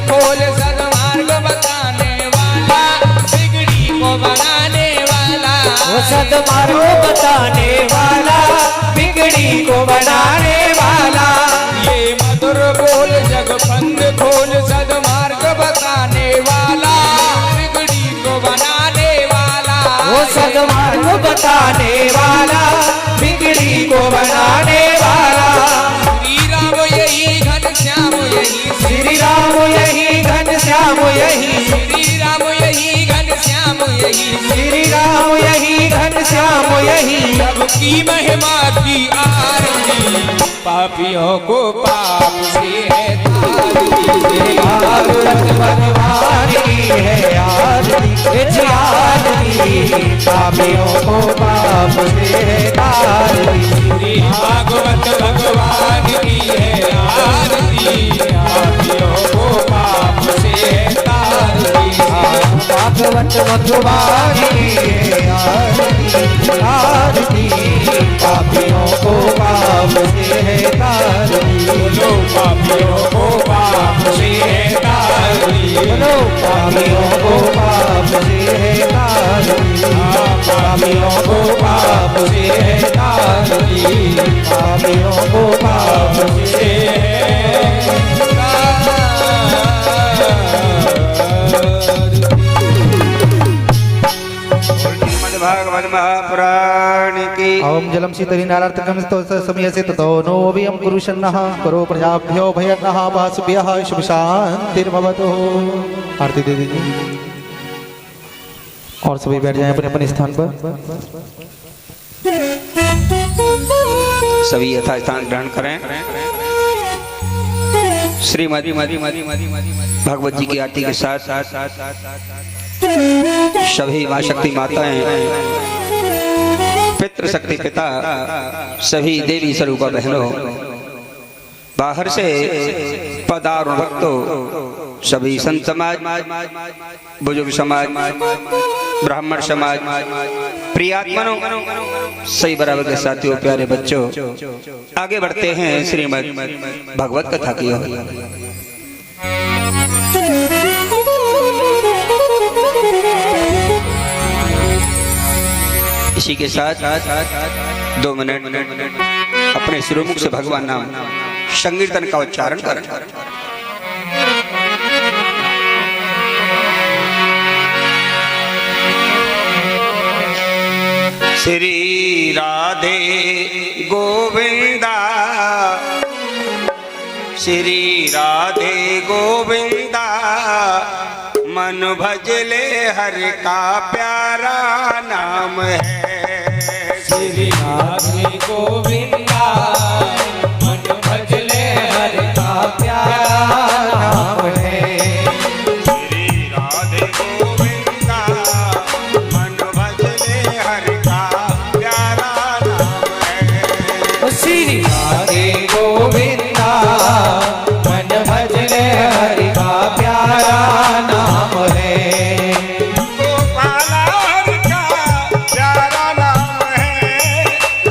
खोल सदमार्ग बताने वाला, बिगड़ी को बनाने वाला। वो सदमार्ग बताने वाला, बिगड़ी को बनाने वाला। ये मधुर बोल जग बंद खोल सदमार्ग बताने वाला, बिगड़ी को बनाने वाला। वो सदमार्ग बताने वाला, बिगड़ी को बनाने वाला। श्री राम यही घनश्याम यही, श्री राम यही घनश्याम यही, श्री राम यही घनश्याम यही, श्री राम यही घनश्याम यही। सबकी महिमा की आरती, पापियों को पाप से है तारती। भागवत भगवान की है आरती, पापियों को पाप से है तारती। भागवत भगवान की है आरती, पापियों को पाप से है तारती। भागवत भगवान की है आरती, पापियों को पाप से है तारती। बोलो पापियों को पाप से है तारती। बोलो पापियों को पाप से है तारती। पापियों को पाप से है तारती। पापियों को पाप से है भागवत महापुराण की। ओम जलम शीतली नारार्थकम समयसे ततो नो वियम कुरुषन्नः करो प्रजाभ्यो भयन्नः वासुभ्यः शुभ शांतिर्भवतु। आरती दे दीजिए और सभी बैठ जाएं अपने अपने स्थान पर। सभी यथा स्थान ग्रहण करें। श्रीमती भगवत जी की आरती के साथ सभी माँ शक्ति माताएं, पितृ शक्ति पिता, सभी देवी स्वरूपा बहनों, बाहर से पधारो भक्तों, सभी संत समाज, बुजुर्ग समाज, ब्राह्मण समाज, प्रियात्मनों, सही बराबर के साथियों, प्यारे बच्चों, आगे बढ़ते हैं श्रीमद् भगवत कथा की ओर। इसी के साथ 2 मिनट अपने सिरोमुख से भगवान नाम संकीर्तन का उच्चारण करें। श्री राधे गोविंदा, श्री राधे गोविंदा, मन भजले हर का प्यारा नाम है। श्री राधे गोविंदा, मन भजले हर का प्यारा नाम है। श्री राधे गोविंदा, मन भजले हर का प्यारा नाम है। श्री राधे गोविंदा, मन भजले हरि का प्यारा नाम है। गोपाला हरि का प्यारा नाम है,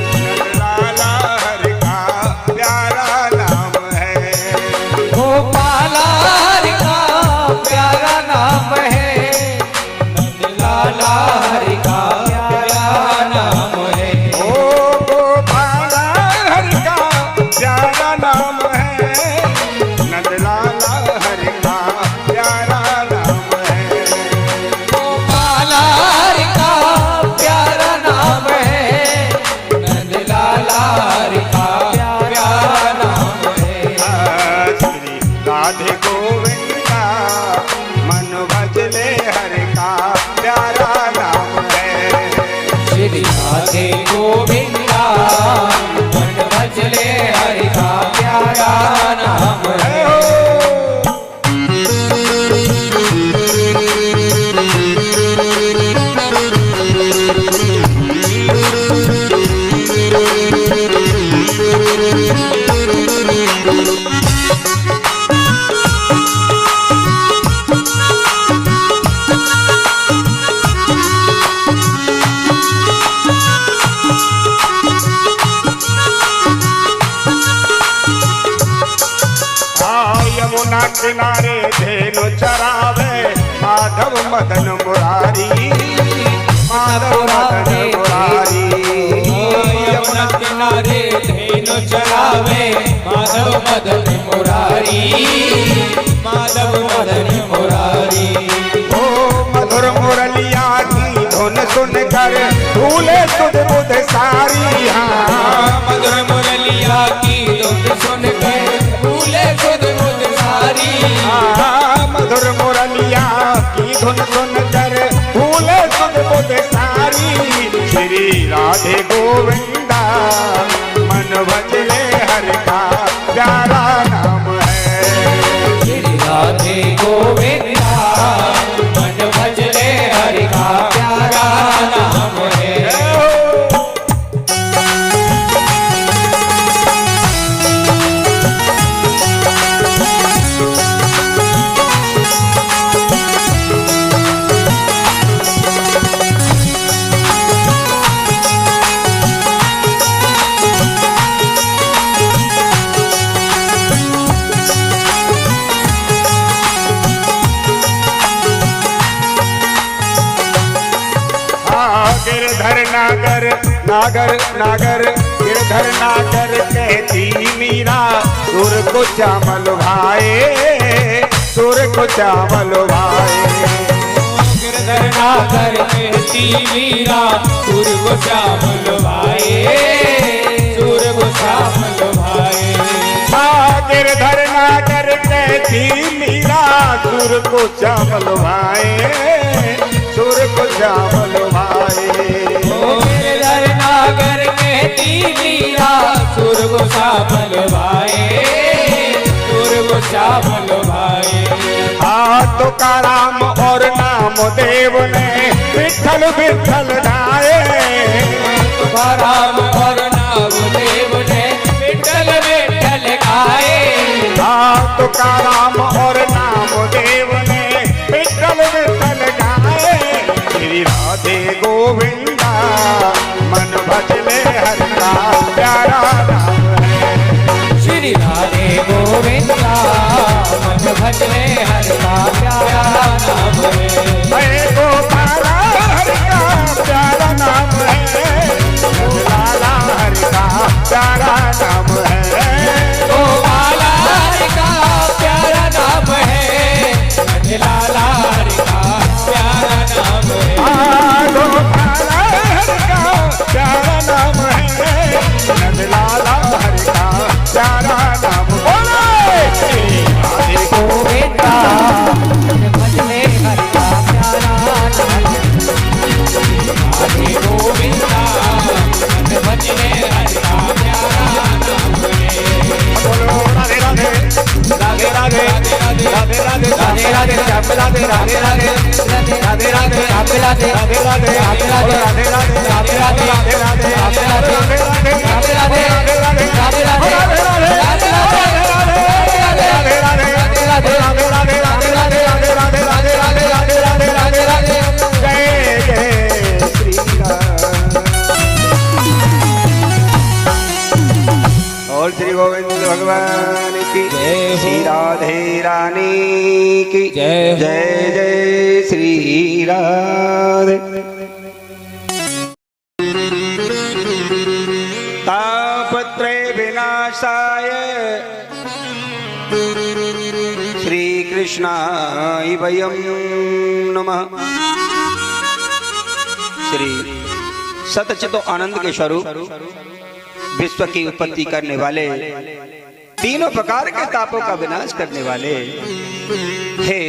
नंदलाला हरि का प्यारा नाम है। गोपाला हरि का प्यारा नाम है, नंदलाला हरि का प्यारा नाम है। ओ गोपाला हरि का प्यारा नाम है, नंदलाला हरि का प्यारा नाम है। गोपाला हरि का प्यारा नाम है, नंदलाला हरि का प्यारा नाम है। श्री राधे गोविंदा, मन भजले हरि का प्यारा नाम है। श्री राधे गोविंदा, मन भजले हरि का प्यारा नाम है। किनारे धेनु चरावे माधव मदन मुरारी, माधव मदन मुरारी। यमुना किनारे धेनु चरावे माधव मदन मुरारी, माधव मदन मुरारी। ओ मधुर मुरलिया की धुन सुनकर भूले सुध बुध सारी। हाँ मधुर मुरलिया की धुन सुनकर भूले सुध बुध सारी। हाँ मधुर मुरलिया की धुन सुनकर भूले सुध बुध सारी। श्री राधे गोविंदा मन भजले हर का प्यारा नाम है। श्री राधे गोविंदा मन भजले हरि का प्यारा नाम है। गिरधर नागर नागर नागर गिरधर नागर कहती मीरा सुर को चावल भाए, सुर को चावल भाए। गिरधर नागर कहती मीरा सुर को चावल भाए, सुर को चावल भाए। गिरधर नागर कहती मीरा सुर को चावल भाए, सुर को चावल भाए। गिरधर नागर कहती मीरा सुर को चावल भाए, सुर को चावल भाए। तो का राम और नाम देव ने विठल विठल गाए। राम और नाम देव ने विठल विठल गाए। तो का राम और नाम देव ने विठल विठल गाए। श्री राधे गोविंदा मन भजले हर का प्यारा नाम है। श्री राधे गोविंदा मन भजले हर का प्यारा नाम है। गोपाला हर का प्यारा नाम है, लाला हर का प्यारा नाम है। गोपाला हरि का प्यारा नाम है, लाला हरि का प्यारा नाम है। गोपाला हर का प्यारा नाम है, लाला हर का प्यारा नाम। बोले राधे गोविंदा मन भजले हरि का प्यारा नाम है। राधे गोविंदा मन भजले हरि का प्यारा नाम है। बोलो राधे राधे राधे राधे राधे राधे राधे राधे श्याम राधे राधे राधे राधे राधे श्याम राधे राधे राधे राधे राधे राधे राधे राधे राधे राधे राधे राधे राधे राधे राधे राधे जय जय श्री राम। और श्री गोविंद भगवान की जय हो। श्री राधे रानी की जय हो। जय जय श्री राधे। तापत्रय विनाशाय श्री कृष्णाय वयं नमः। श्री सतचितो आनंद के स्वरूप विश्व की उत्पत्ति करने वाले, तीनों प्रकार के तापों का विनाश करने वाले हे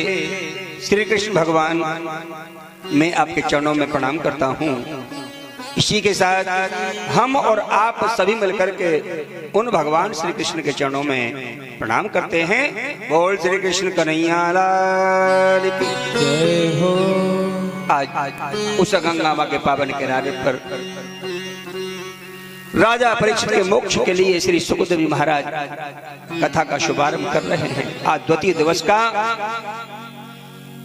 श्री कृष्ण भगवान, मैं आपके चरणों में प्रणाम करता हूँ। इसी के साथ हम और आप सभी मिलकर के उन भगवान श्री कृष्ण के चरणों में प्रणाम करते हैं। बोल श्री कृष्ण कन्हैया लाल की जय हो। आज उस गंगा मां के पावन किनारे पर राजा परीक्षित के मोक्ष के लिए श्री सुखदेव महाराज कथा का शुभारंभ कर रहे हैं। आज द्वितीय दिवस का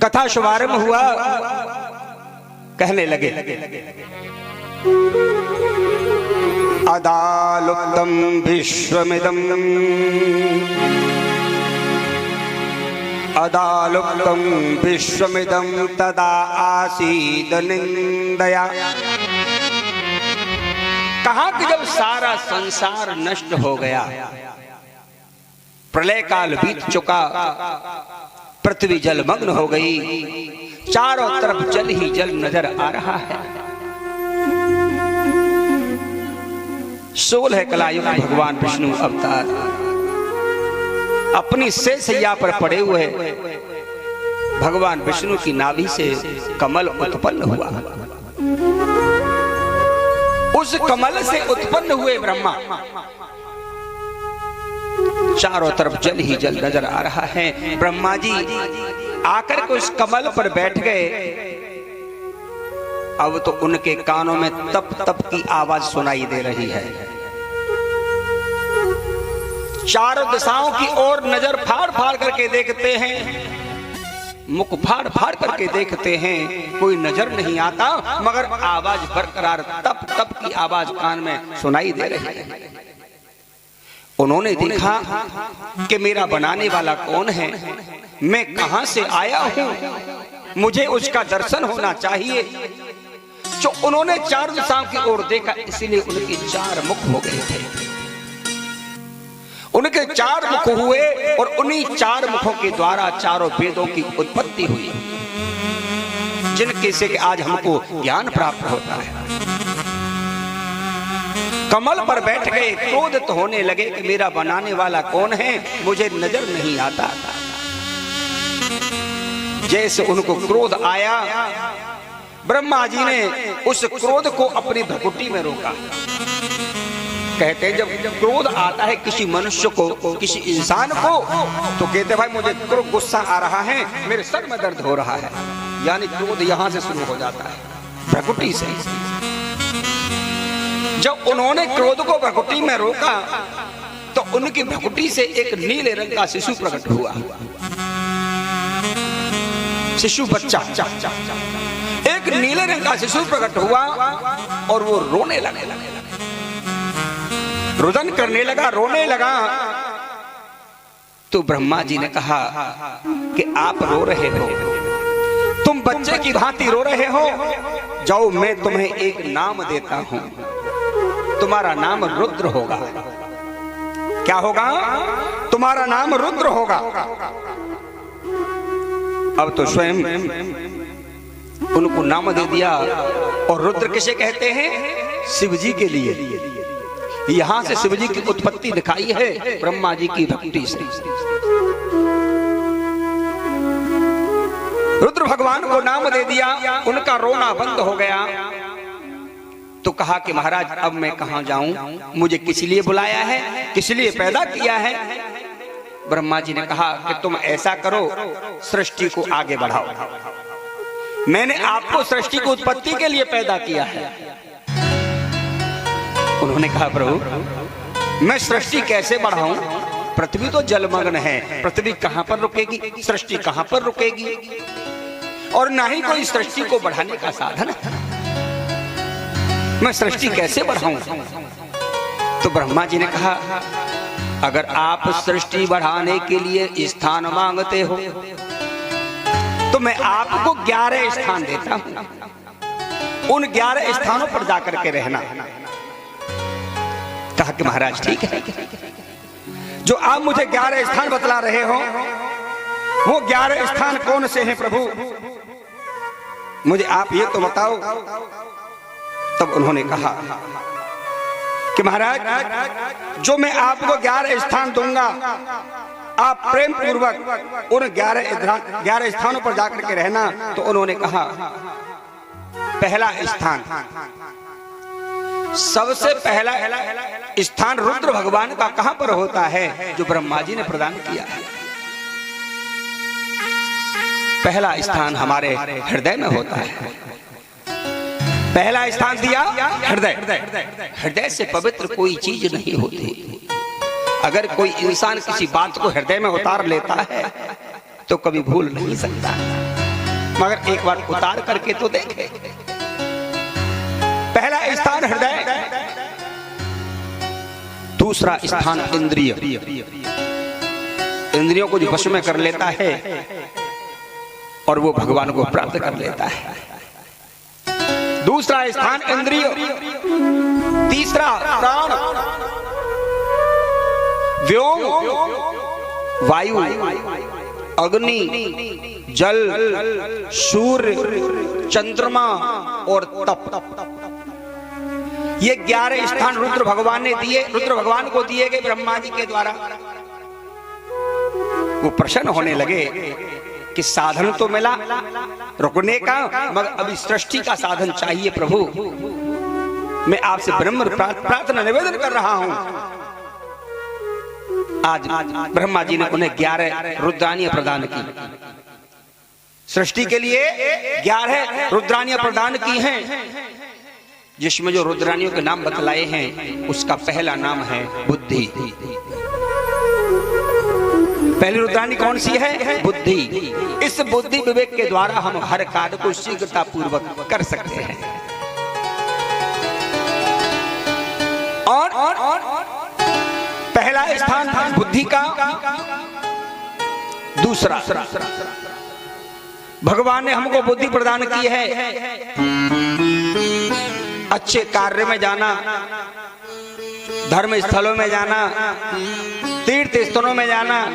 कथा शुभारंभ हुआ। कहने लगे अदालुक्तम विश्वमिदम अदालुप्तं विश्वमिदं तदा आसीद निंदया। कहा कि जब सारा संसार नष्ट हो गया, प्रलय काल बीत चुका, पृथ्वी जलमग्न हो गई, चारों तरफ जल ही जल नजर आ रहा है। 16 कलायुग भगवान विष्णु अवतार अपनी शेषैया पर पड़े हुए भगवान विष्णु की नाभि से कमल उत्पन्न हुआ। उस कमल से उत्पन्न हुए ब्रह्मा, चारों तरफ जल ही जल नजर आ रहा है। ब्रह्मा जी आकर के उस कमल पर बैठ गए। अब तो उनके कानों में तप तप की आवाज सुनाई दे रही है। चारों दिशाओं की ओर नजर फाड़ फाड़ करके देखते हैं, मुख फाड़ फाड़ करके देखते हैं, कोई नजर नहीं आता, मगर आवाज बरकरार तप तप की आवाज कान में सुनाई दे रही है। उन्होंने देखा कि मेरा बनाने वाला कौन है, मैं कहां से आया हूं, मुझे उसका दर्शन होना चाहिए। जो उन्होंने चार दिशाओं की ओर देखा, इसीलिए उनके 4 मुख हो गए थे। उनके 4 मुख हुए और उन्हीं 4 मुखों के द्वारा चारों वेदों की उत्पत्ति हुई, जिनके से आज हमको ज्ञान प्राप्त होता है। कमल पर बैठ गए, क्रोधित होने लगे कि मेरा बनाने वाला कौन है, मुझे नजर नहीं आता। जैसे उनको क्रोध आया, ब्रह्मा जी ने उस क्रोध को अपनी भ्रुकुटी में रोका। कहते हैं जब क्रोध आता है किसी मनुष्य को, किसी इंसान को, तो कहते भाई मुझे गुस्सा आ रहा है, मेरे सर में दर्द हो रहा है, यानी क्रोध यहां से शुरू हो जाता है, भ्रुकुटी से। जब उन्होंने क्रोध को भ्रुकुटी में रोका, तो उनकी भ्रुकुटी से एक नीले रंग का शिशु प्रकट हुआ। शिशु बच्चा, एक नीले रंग का शिशु प्रकट हुआ और वो रोने लगा, रुदन करने लगा, रोने लगा। तो ब्रह्मा जी ने कहा कि आप रो रहे हो, तुम बच्चे की भांति रो रहे हो, जाओ मैं तुम्हें एक नाम देता हूं, तुम्हारा नाम रुद्र होगा। क्या होगा? तुम्हारा नाम रुद्र होगा। अब तो स्वयं उनको नाम दे दिया। और रुद्र किसे कहते हैं? शिव जी के लिए। यहां से शिव जी की उत्पत्ति दिखाई है ब्रह्मा जी की भक्ति से। रुद्र भगवान को नाम दे दिया, उनका रोना बंद हो गया। तो कहा कि महाराज अब मैं कहां जाऊं, मुझे किस लिए बुलाया है, किस लिए पैदा किया है? ब्रह्मा जी ने कहा कि तुम ऐसा करो, सृष्टि को आगे बढ़ाओ। मैंने आपको सृष्टि की उत्पत्ति के लिए पैदा किया है। उन्होंने कहा प्रभु मैं सृष्टि कैसे बढ़ाऊं, पृथ्वी तो जलमग्न है, पृथ्वी कहां पर रुकेगी, सृष्टि कहां पर रुकेगी, और ना ही कोई सृष्टि को बढ़ाने का साधन है, मैं सृष्टि कैसे बढ़ाऊं? तो ब्रह्मा जी ने कहा अगर आप सृष्टि बढ़ाने के लिए स्थान मांगते हो तो मैं आपको 11 स्थान देता हूं, उन 11 स्थानों पर जाकर के रहना। कहा कि महाराज ठीक है, जो आप मुझे 11 स्थान बतला रहे हो वो 11 स्थान कौन से हैं प्रभु, मुझे आप ये तो बताओ। तब उन्होंने कहा कि महाराज जो मैं आपको 11 स्थान दूंगा, आप प्रेम पूर्वक उन 11 स्थानों पर जाकर के रहना। तो उन्होंने कहा पहला स्थान, सबसे पहला स्थान रुद्र भगवान का कहां पर होता है, जो ब्रह्मा जी ने प्रदान किया है। पहला स्थान हमारे हृदय में होता है। पहला स्थान दिया हृदय। हृदय से पवित्र कोई चीज नहीं होती। अगर कोई इंसान किसी बात को हृदय में उतार लेता है तो कभी भूल नहीं सकता, मगर एक बार उतार करके तो देखे। पहला स्थान हृदय, दूसरा स्थान इंद्रिय। इंद्रियों को जो वश में कर लेता है और वो भगवान को प्राप्त कर लेता है। दूसरा स्थान इंद्रिय, तीसरा प्राण, व्योम, वायु, अग्नि, जल, सूर्य, चंद्रमा और तप। ये 11 स्थान रुद्र भगवान ने दिए, रुद्र भगवान को दिए गए ब्रह्मा जी के द्वारा। वो प्रसन्न होने लगे कि साधन तो मिला रुकने का, मगर अभी सृष्टि का साधन चाहिए प्रभु। मैं आपसे ब्रह्म प्रार्थना निवेदन कर रहा हूं। आज ब्रह्मा जी ने उन्हें 11 रुद्रानियां प्रदान की। सृष्टि के लिए 11 रुद्रानियां प्रदान की हैं, जिसमें जो रुद्रानियों के नाम बतलाए हैं उसका पहला नाम है बुद्धि। पहली रुद्रानी कौन सी है? बुद्धि। इस बुद्धि विवेक के द्वारा हम हर कार्य को शीघ्रता पूर्वक कर सकते हैं। और पहला स्थान बुद्धि का। दूसरा, भगवान ने हमको बुद्धि प्रदान की है अच्छे कार्य में जाना, धर्म स्थलों में जाना, तीर्थ स्थलों में जाना,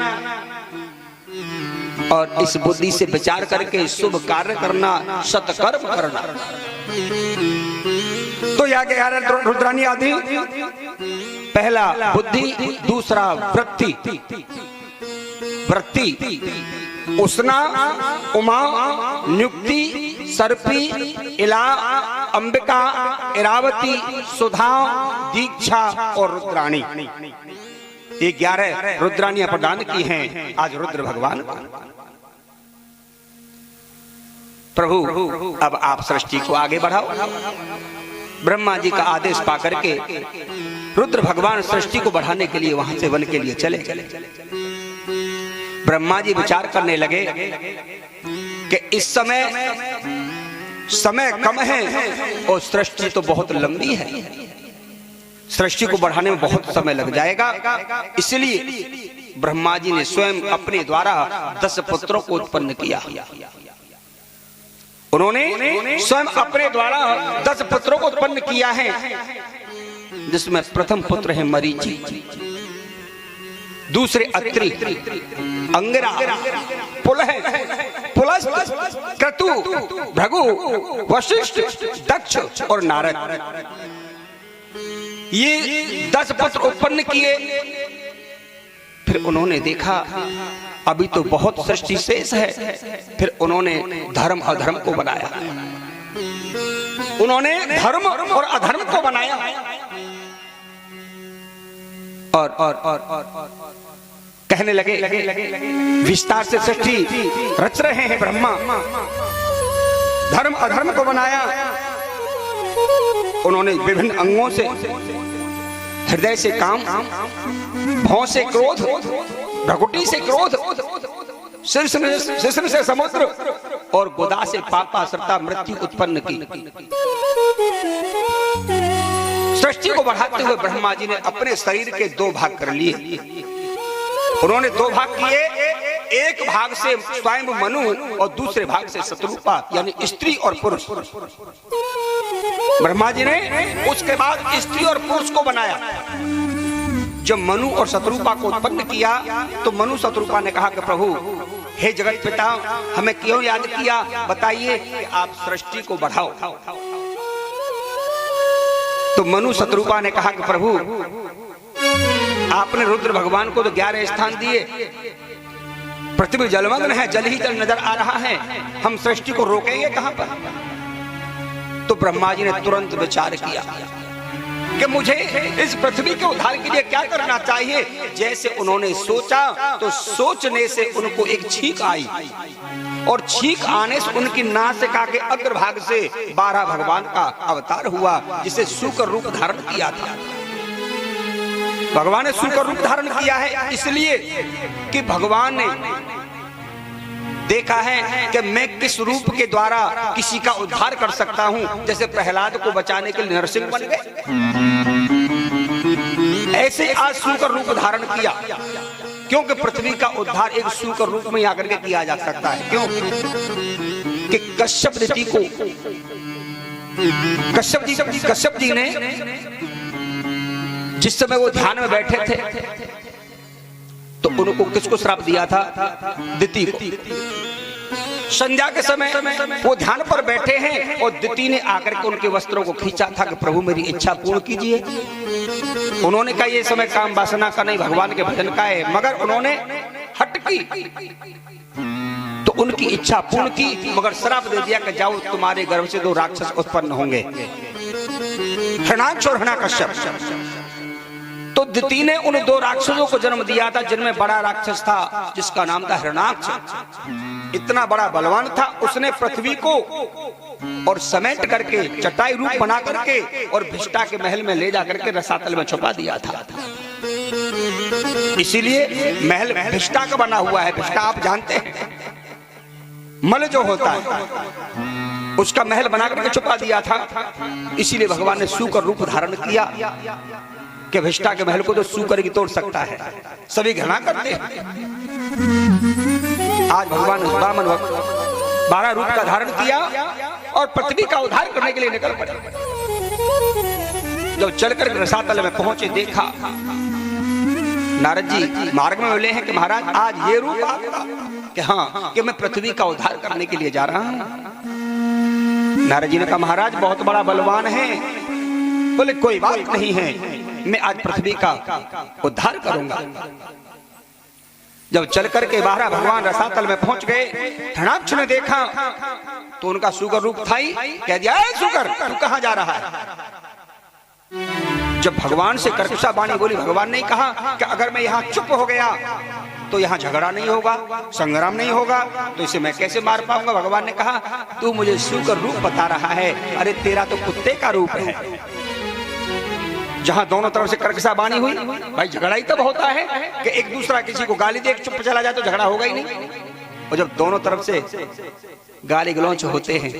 और इस बुद्धि से विचार करके शुभ कार्य करना, सत्कर्म करना। तो यहाँ के 11 रुद्रानी आदि, पहला बुद्धि, दूसरा वृत्ति, उष्णा, उमा, नियुक्ति, सर्पी, इला, अंबिका, इरावती, सुधा, दीक्षा और रुद्राणी। ये 11 रुद्रानियां प्रदान की हैं आज रुद्र भगवान को। प्रभु अब आप सृष्टि को आगे बढ़ाओ। ब्रह्मा जी का आदेश पाकर के रुद्र भगवान सृष्टि को बढ़ाने के लिए वहां से वन के लिए चले। ब्रह्मा जी विचार करने लगे कि इस समय कम है और सृष्टि तो बहुत लंबी है, सृष्टि को बढ़ाने में बहुत समय लग जाएगा। इसलिए ब्रह्मा जी ने स्वयं अपने द्वारा 10 पुत्रों को उत्पन्न किया। उन्होंने स्वयं अपने द्वारा 10 पुत्रों को उत्पन्न किया है, जिसमें प्रथम पुत्र है मरीचि, दूसरे अत्रि, अंगिरा, पुलह, क्रतु, भृगु, वशिष्ठ, दक्ष और नारद। ये 10 पुत्र उत्पन्न किए। फिर उन्होंने देखा अभी तो बहुत सृष्टि शेष है। फिर उन्होंने धर्म अधर्म को बनाया, उन्होंने धर्म और अधर्म को बनाया। और कहने लगे विस्तार से सृष्टि रच रहे हैं ब्रह्मा, धर्म अधर्म को बनाया। उन्होंने विभिन्न अंगों से, हृदय से काम, भौं से क्रोध, भ्रकुटी से क्रोध, शिश्न से समुद्र और गुदा से पापासुरता मृत्यु उत्पन्न की। सृष्टि को बढ़ाते हुए ब्रह्मा जी ने अपने शरीर के 2 भाग कर लिए। उन्होंने 2 भाग किए, एक भाग से स्वयं मनु और दूसरे भाग से शत्रुपा, यानी स्त्री और पुरुष। ब्रह्मा जी ने उसके बाद स्त्री और पुरुष को बनाया। जब मनु और शत्रुपा को उत्पन्न किया तो मनु शत्रुपा ने कहा कि प्रभु हे जगत पिता, हमें क्यों याद किया, बताइए कि आप सृष्टि को बढ़ाओ। तो मनु शत्रुपा ने कहा कि प्रभु आपने रुद्र भगवान को तो 11 स्थान दिए, पृथ्वी जलमग्न है, जल ही जल नजर आ रहा है, हम सृष्टि को रोकेंगे कहां पर? तो ब्रह्मा जी ने तुरंत विचार किया कि मुझे इस पृथ्वी के उद्धार के लिए क्या करना चाहिए। जैसे उन्होंने सोचा तो सोचने से उनको एक छींक आई, और छींक आने से उनकी नासिका के अग्रभाग से 12 भगवान का अवतार हुआ, जिसे सूकर रूप धारण किया था। भगवान ने सूकर रूप धारण किया है इसलिए कि भगवान ने देखा है कि मैं किस रूप के द्वारा किसी का उद्धार कर सकता हूं। जैसे प्रहलाद को बचाने के लिए नरसिंह बन गए, ऐसे आज सूकर रूप धारण किया। क्योंकि पृथ्वी का उद्धार एक सूकर रूप में आकर के किया जा सकता है। क्यों कि कश्यप ऋषि को कश्यप जी ने जिस समय वो ध्यान में बैठे थे तो उनको किसको श्राप दिया था? दिति को। संध्या के समय वो ध्यान पर बैठे हैं और दिति ने आकर के उनके वस्त्रों को खींचा था कि प्रभु मेरी इच्छा पूर्ण कीजिए। उन्होंने कहा ये समय काम वासना का नहीं, भगवान के भजन का है, मगर उन्होंने हट की तो उनकी इच्छा पूर्ण की, मगर श्राप दे दिया कि जाओ तुम्हारे गर्भ से 2 राक्षस उत्पन्न होंगे, हिरण्याक्ष और हिरण्यकश्यप। तो दिति ने उन 2 राक्षसों को जन्म दिया था, जिनमें बड़ा राक्षस था जिसका नाम था हिरण्याक्ष। इतना बड़ा बलवान था, उसने पृथ्वी को और समेट करके चटाई रूप बना करके और भिष्टा के महल में ले जाकर के रसातल में छुपा दिया था। इसीलिए महल भिष्टा का बना हुआ है। भिष्टा आप जानते हैं, मल जो होता है उसका महल बना करके छुपा दिया था। इसीलिए भगवान ने सूकर रूप धारण किया कि भिष्टा के महल को तो सूकर की तोड़ सकता है। सभी घृणा करते हैं। आज भगवान वामन 12 रूप का धारण किया और पृथ्वी का उद्धार करने के लिए निकल पड़े। जब चलकर रसातल में पहुंचे, देखा नारद जी मार्ग में मिले हैं कि महाराज आज ये रूप आपका? कि हाँ, कि मैं पृथ्वी का उद्धार करने के लिए जा रहा हूं। नारद जी ने कहा महाराज बहुत बड़ा बलवान है। बोले कोई बात नहीं है, मैं आज पृथ्वी का उद्धार करूंगा। जब चल करके बाहर भगवान रसातल में पहुंच गए, हिरण्याक्ष ने देखा तो उनका सुगर रूप था ही। कह दिया सुगर तू कहां जा रहा है? जब भगवान से कर्कशा वाणी बोली, भगवान ने कहा कि अगर मैं यहाँ चुप हो गया तो यहाँ झगड़ा नहीं होगा, संग्राम नहीं होगा, तो इसे मैं कैसे मार पाऊंगा? भगवान ने कहा तू मुझे सुकर रूप बता रहा है, अरे तेरा तो कुत्ते का रूप है। जहां दोनों तरफ से कर्कशा वाणी हुई, भाई झगड़ा ही तब होता है कि एक दूसरा किसी को गाली दे चुप चला जाए तो झगड़ा होगा ही नहीं। और जब दोनों तरफ से गाली गलौच होते हैं,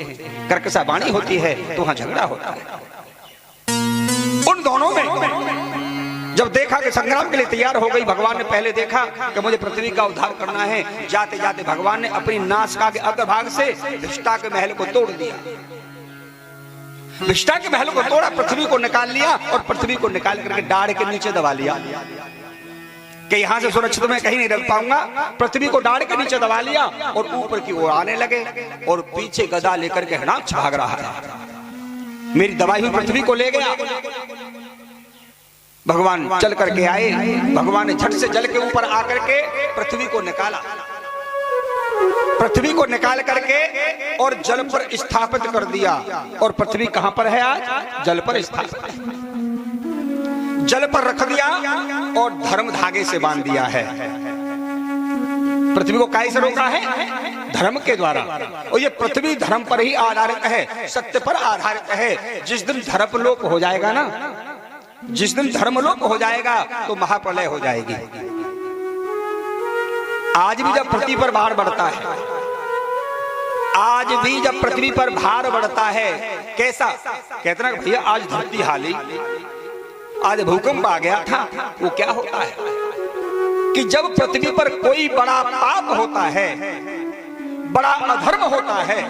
कर्कशा वाणी होती है, तो वहां झगड़ा होता है। उन दोनों में जब देखा कि संग्राम के लिए तैयार हो गई, भगवान ने पहले देखा कि मुझे पृथ्वी का उद्धार करना है। जाते जाते भगवान ने अपनी नासिका के अग्रभाग से भिष्टा के महल को तोड़ दिया। भिष्टा के महल को तोड़ा, पृथ्वी को निकाल लिया और पृथ्वी को निकाल करके डाढ़ के नीचे दबा लिया कि यहां से सुरक्षित मैं कहीं नहीं रख पाऊंगा। पृथ्वी को डाढ़ के नीचे दबा लिया और ऊपर की ओर आने लगे और पीछे गदा लेकर के हिरण्याक्ष भाग रहा है। मेरी दबाई हुई पृथ्वी को ले गया। भगवान चल करके आए, भगवान ने झट से जल के ऊपर आकर के पृथ्वी को निकाला। पृथ्वी को निकाल करके और जल पर स्थापित कर दिया। और पृथ्वी कहां पर है आज? जल पर स्थापित, जल पर रख दिया और धर्म धागे से बांध दिया है। पृथ्वी को काहे से रोका है? धर्म के द्वारा। और ये पृथ्वी धर्म पर ही आधारित है, सत्य पर आधारित है। जिस दिन धर्मलोप हो जाएगा ना, जिस दिन धर्मलोप हो जाएगा तो महाप्रलय हो जाएगी। आज भी जब पृथ्वी पर भार बढ़ता है, आज भी जब पृथ्वी पर भार बढ़ता है, कैसा कहते ना भैया आज धरती हाली, आज भूकंप आ गया था, वो क्या होता है कि जब पृथ्वी पर कोई बड़ा पाप होता है, बड़ा अधर्म होता है,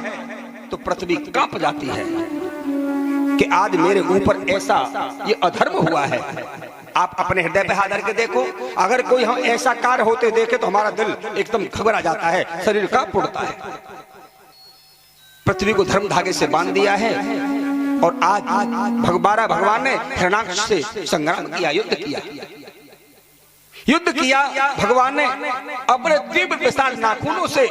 तो पृथ्वी कांप जाती है कि आज मेरे ऊपर ऐसा ये अधर्म हुआ है। आप अपने हृदय पे हाथ धर के देखो, अगर कोई हम ऐसा कार्य होते देखे तो हमारा दिल एकदम घबरा जाता है, शरीर कांप उठता है। पृथ्वी को धर्म धागे से बांध दिया है और आज भगवान ने हिरण्याक्ष से संग्राम किया, युद्ध किया। युद्ध किया भगवान ने अपने तीव्र विशाल नाखूनों से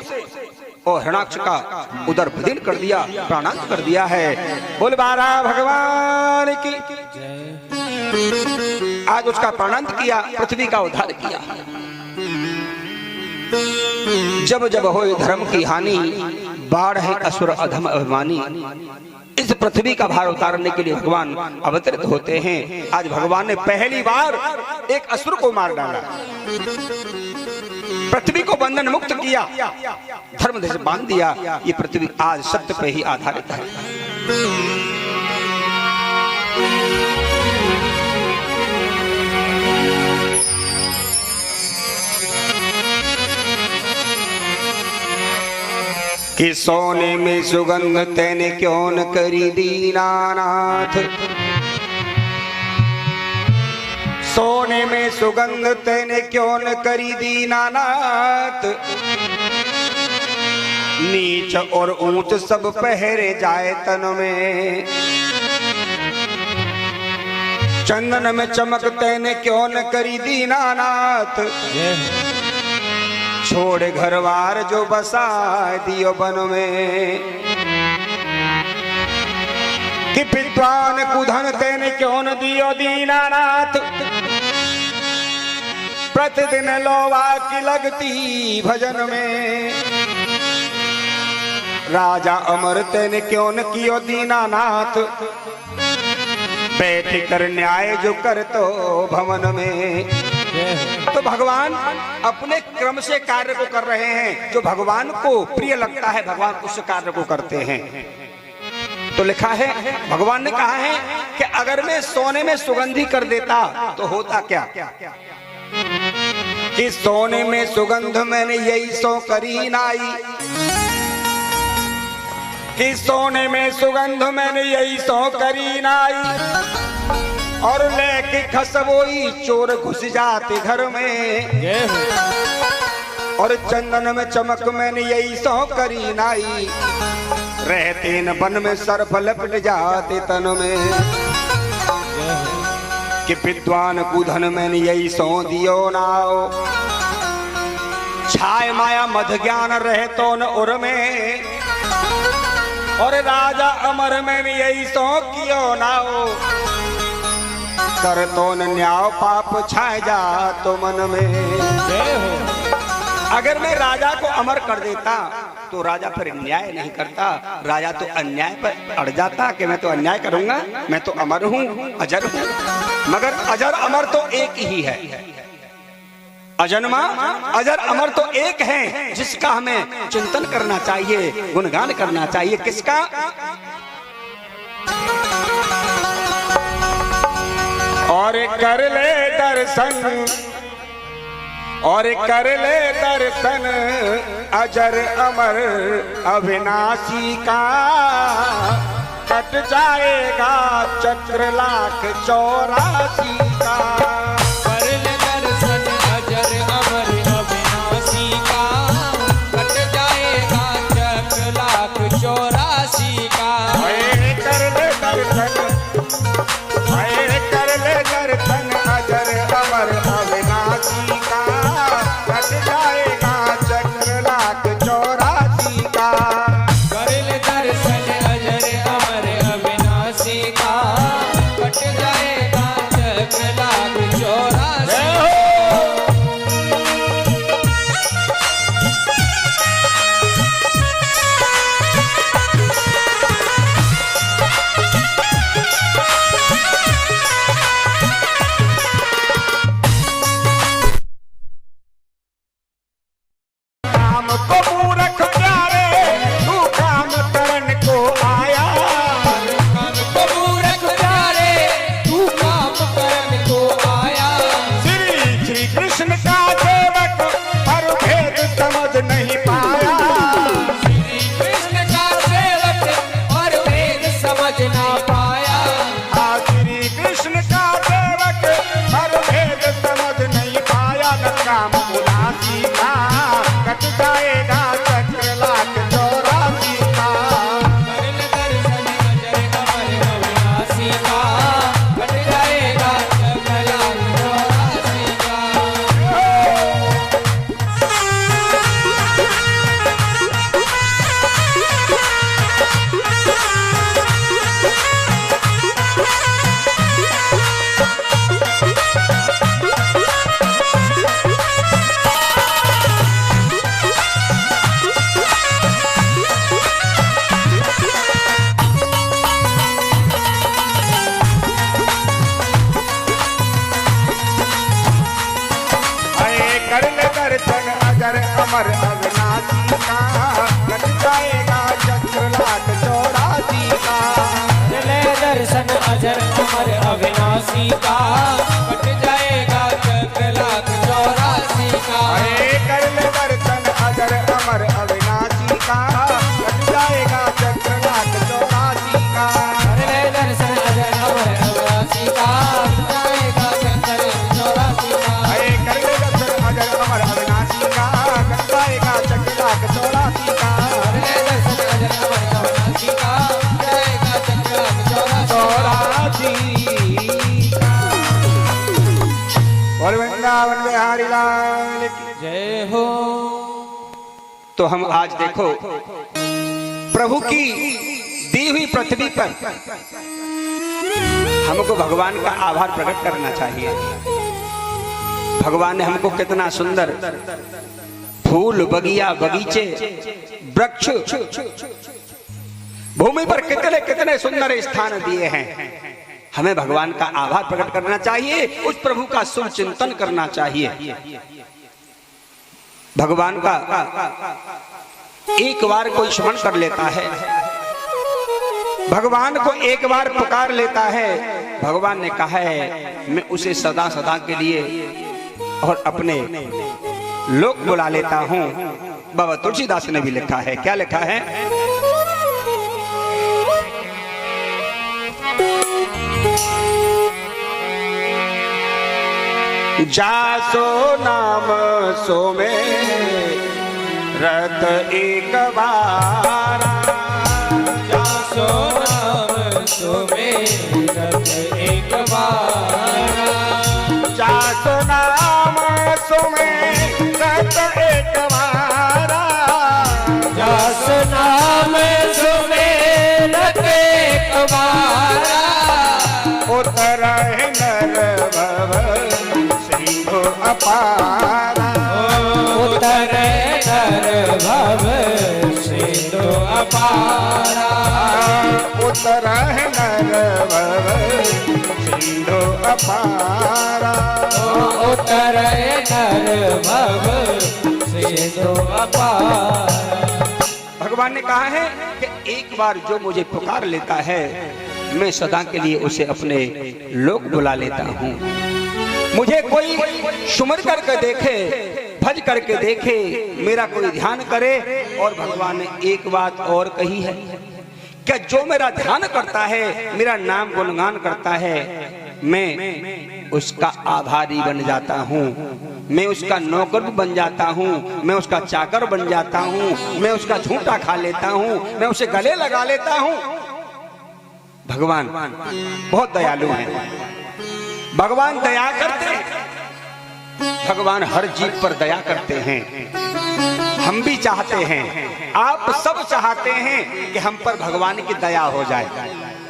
और हिरण्याक्ष का उदर विदीर्ण कर दिया, प्राणांत कर दिया है। बोल बारा भगवान की। आज उसका प्राणांत किया, पृथ्वी का उद्धार किया। जब जब हो धर्म की हानि, बाढ़ है असुर अधम अभिमानी। इस पृथ्वी का भार उतारने के लिए भगवान अवतरित होते हैं। आज भगवान ने पहली बार एक असुर को मार डाला, पृथ्वी को बंधन मुक्त किया, धर्म से बांध दिया। ये पृथ्वी आज सत्य पे ही आधारित है। कि सोने में सुगंध तेने क्यों न करी दीनानाथ। सोने में सुगंध तेने क्यों न करी दीनानाथ। नीच और ऊंच सब पहरे जाए तन में। चंदन में चमक तेने क्यों न करी दीनानाथ। छोड़ घरवार जो बसा दियो बन में। कि विद्वान कुधन तेने क्यों न दियो दीनानाथ। प्रतिदिन लोवा की लगती भजन में। राजा अमर तेने क्यों न कियो दीनानाथ। बैठ कर न्याय जो कर तो भवन में। तो भगवान अपने क्रम से कार्य को कर रहे हैं। जो भगवान को प्रिय लगता है भगवान उस कार्य को करते हैं। तो लिखा है भगवान ने कहा है कि अगर मैं सोने में सुगंधी कर देता तो होता क्या। कि सोने में सुगंध मैंने यही सो करी नाई। कि सोने में सुगंध मैंने यही सो करी नाई। और लेके खसबोई चोर घुस जाते घर में। और चंदन में चमक मैंने यही सो करी नाई। रहते न वन में सर्प लपट जाते तन में। कि विद्वान कुधन मैंने यही सो दियो नाओ। छाय माया मध ज्ञान रहे तो न उर में। और राजा अमर मैंने यही सो कियो नाओ। कर तो न न्याय पाप छाए जा तो मन में। अगर मैं राजा को अमर कर देता तो राजा फिर न्याय नहीं करता। राजा तो अन्याय पर अड़ जाता कि मैं तो अन्याय करूंगा, मैं तो अमर हूं, अजर हूं। मगर अजर अमर तो एक ही है। अजन्मा अजर अमर तो एक है जिसका हमें चिंतन करना चाहिए, गुणगान करना चाहिए। किसका? और कर ले दर्शन, और कर ले दर्शन अजर अमर अविनाशी का। कट जाएगा चक्र लाख 84 का। कर ले दर्शन अजर अमर अविनाशी का। कट जाएगा चक्र लाख 84 का। कर ले दर्शन, कर ले दर्शन अजर अमर अविनाशी का। कट जाएगा चक्र लाख 84 का। कर ले दर्शन अजर अमर अविनाशी का। कट जाएगा चक्र लाख 84। को मूर्ख प्यारे तू काम करन को आया। काम को मूर्ख प्यारे तू काम करन को आया। श्री कृष्ण का सेवक पर भेद समझ नहीं पाया। श्री कृष्ण का सेवक और भेद समझ ना पाया। श्री कृष्ण का सेवक पर भेद समझ नहीं पाया। न काम उदासी का कट जाएगा चक्र लाख 84 का। कर ले दर्शन अजर अमर अविनाशी का। कट जाएगा चक्र लाख 84 का। कर ले दर्शन अजर अमर अविनाशी का। कट जाएगा चक्र लाख 84 का। कर ले दर्शन अजर अमर अविनाशी का। कट जाएगा चक्र लाख 84 का। कर ले दर्शन अजर अमर अविनाशी का। हम आज देखो प्रभु की दी हुई पृथ्वी पर हमको भगवान का आभार प्रकट करना चाहिए। भगवान ने हमको कितना सुंदर फूल, बगिया, बगीचे, वृक्ष, भूमि पर कितने कितने सुंदर स्थान दिए हैं। हमें भगवान का आभार प्रकट करना चाहिए, उस प्रभु का शुभ चिंतन करना चाहिए। भगवान का एक बार कोई स्मरण कर लेता है, भगवान को एक बार पुकार लेता है, भगवान ने कहा है मैं उसे सदा सदा के लिए और अपने लोक बुला लेता हूं। बाबा तुलसीदास ने भी लिखा है, क्या लिखा है? जासो नाम सो में रत एक बार, जासो नाम सो में रत एक बार, जासो नाम सो में रत एक बार, जासो नाम सो में रत एक बार, उतर नर भव सिंधु अपारा, उतर नर भव सिंधु अपारा, उतर नर भव सिंधु अपारा, उतर नर भव सिंधु अपारा। भगवान ने कहा है कि एक बार जो मुझे पुकार लेता है मैं सदा के लिए उसे अपने लोक बुला लेता हूँ। मुझे कोई सुमर करके देखे, भज करके देखे, मेरा कोई ध्यान करे। और भगवान ने एक बात और कही है कि जो मेरा ध्यान करता है, मेरा नाम गुणगान करता है, मैं उसका आभारी बन जाता हूँ, मैं उसका नौकर बन जाता हूँ, मैं उसका चाकर बन जाता हूँ, मैं उसका झूठा खा लेता हूँ, मैं उसे गले लगा लेता हूँ। भगवान बहुत दयालु हैं, भगवान दया करते हैं, भगवान हर जीव पर दया करते हैं। हम भी चाहते हैं, आप सब चाहते हैं कि हम पर भगवान की दया हो जाए।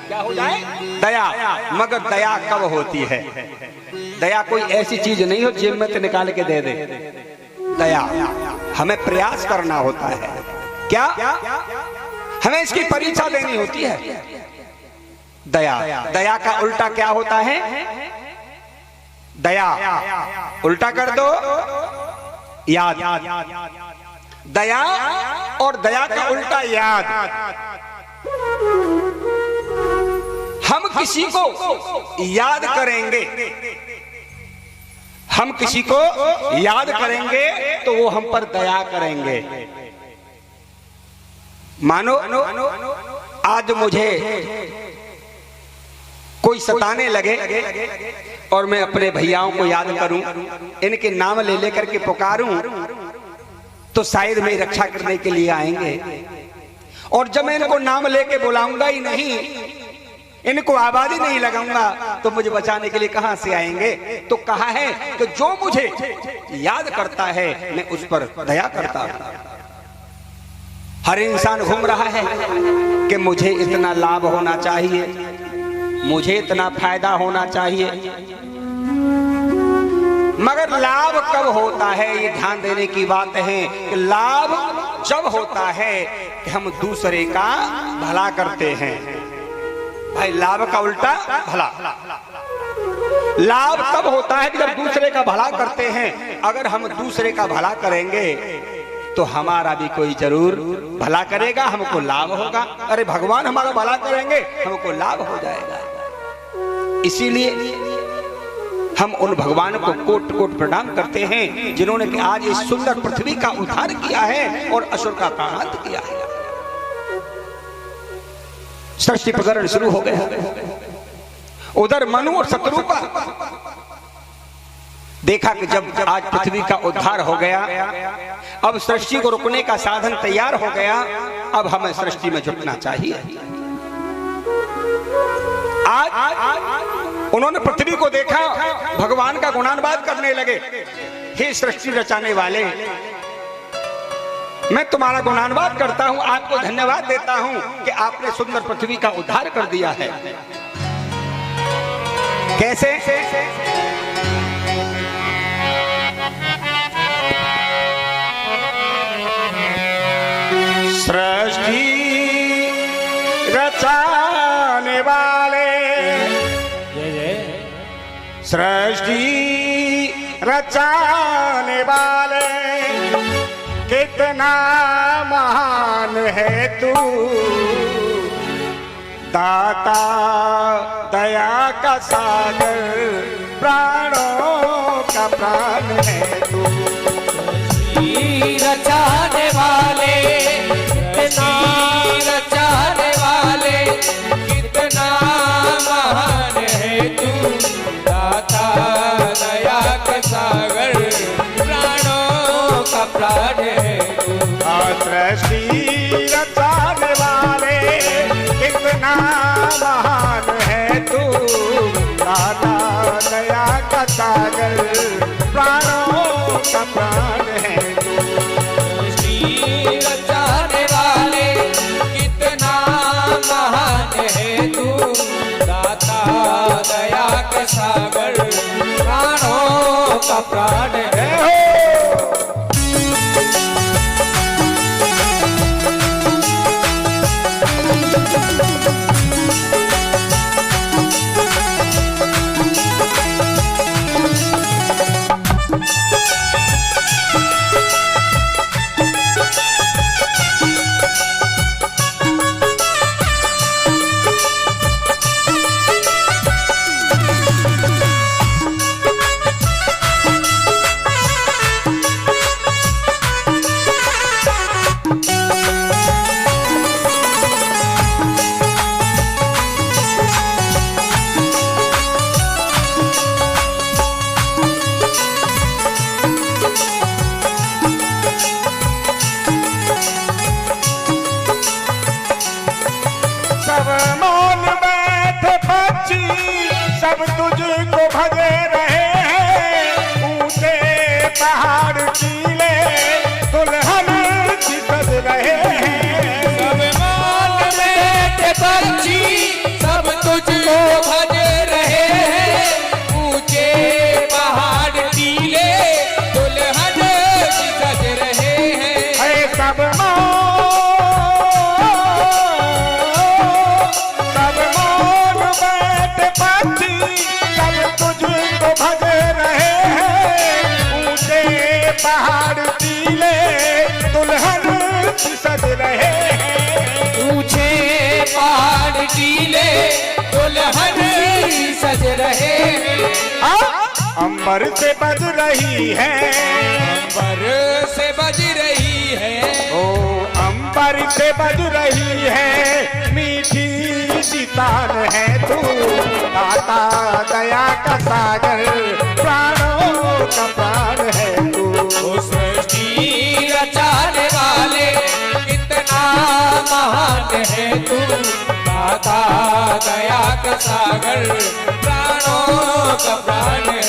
क्या हो जाए? दया। मगर दया कब होती है? दया कोई ऐसी चीज नहीं हो जेब में तो निकाल के दे दे। दया हमें प्रयास करना होता है। क्या? हमें इसकी परीक्षा देनी होती है। दया, दया का उल्टा क्या होता है? दया उल्टा कर दो, याद। दया और दया का उल्टा याद। हम किसी को याद करेंगे, हम किसी को याद करेंगे तो वो हम पर दया करेंगे। मानो आज मुझे कोई सताने लगे और मैं अपने भैयाओं को याद करूं, इनके नाम ले लेकर के पुकारूं, तो शायद मेरी रक्षा करने के लिए आएंगे। और जब मैं इनको नाम लेके बुलाऊंगा ही नहीं, इनको आबादी नहीं लगाऊंगा, तो मुझे बचाने के लिए कहां से आएंगे? तो कहा है कि जो मुझे याद करता है मैं उस पर दया करता हूं। हर इंसान घूम रहा है कि मुझे इतना लाभ होना चाहिए, मुझे इतना फायदा होना चाहिए। मगर लाभ कब होता है ये ध्यान देने की बात है कि लाभ जब होता है कि हम दूसरे का भला करते हैं। भाई लाभ का उल्टा भला। लाभ तब होता है कि जब दूसरे का भला करते हैं। अगर हम दूसरे का भला करेंगे तो हमारा भी कोई जरूर भला करेगा, हमको लाभ होगा। अरे भगवान हमारा भला करेंगे, हमको लाभ हो जाएगा। इसीलिए हम उन भगवान को कोट कोट प्रणाम करते हैं जिन्होंने कि आज इस सुंदर पृथ्वी का उद्धार किया है और असुर का प्राणांत किया है। सृष्टि प्रकरण शुरू हो गया। उधर मनु और शत्रुपा देखा कि जब आज पृथ्वी का उद्धार हो गया, अब सृष्टि को रुकने का साधन तैयार हो गया, अब हमें सृष्टि में जुटना चाहिए। आज उन्होंने पृथ्वी को देखा, भगवान का गुणानुवाद करने लगे। हे सृष्टि रचाने वाले, मैं तुम्हारा गुणानुवाद करता हूं, आपको धन्यवाद देता हूं कि आपने सुंदर पृथ्वी का उद्धार कर दिया है। कैसे? सृष्टि रचाने वाले, सृष्टि रचाने वाले, कितना महान है तू, दाता दया का सागर, प्राणों का प्राण है तू। रचाने वाले, कितना रचाने वाले, कितना महान है तू, दाता दया का सागर, प्राणों का प्राण है तू। सृष्टि रचाने वाले, कितना महान है तू, दाता दया का सागर, प्राणों का प्राण है तू। रचाने वाले, कितना महान है तू, दाता दया का सागर, प्राणों का प्राण है। सब तुझको भजे रहे हैं, ऊंचे पहाड़ टीले, दुल्हन सज रहे हैं। सब मान बैठे पंछी, सब तुझको भजे रहे हैं, ऊंचे पहाड़ टीले, दुल्हन सज रहे हैं। सब पहाड़ टीले, दुल्हन सज रहे हैं। ऊंचे पहाड़ टीले, दुल्हन सज रहे हैं। अंबर से बज रही है, अंबर से बज रही है, ओ अंबर से बज रही है, मीठी सितार है तू, दाता दया का सागर, प्राणों का प्राण है तू। सृष्टि रचाने वाले, कितना महान है तू, दाता दया का सागर, प्राणों का प्राण है।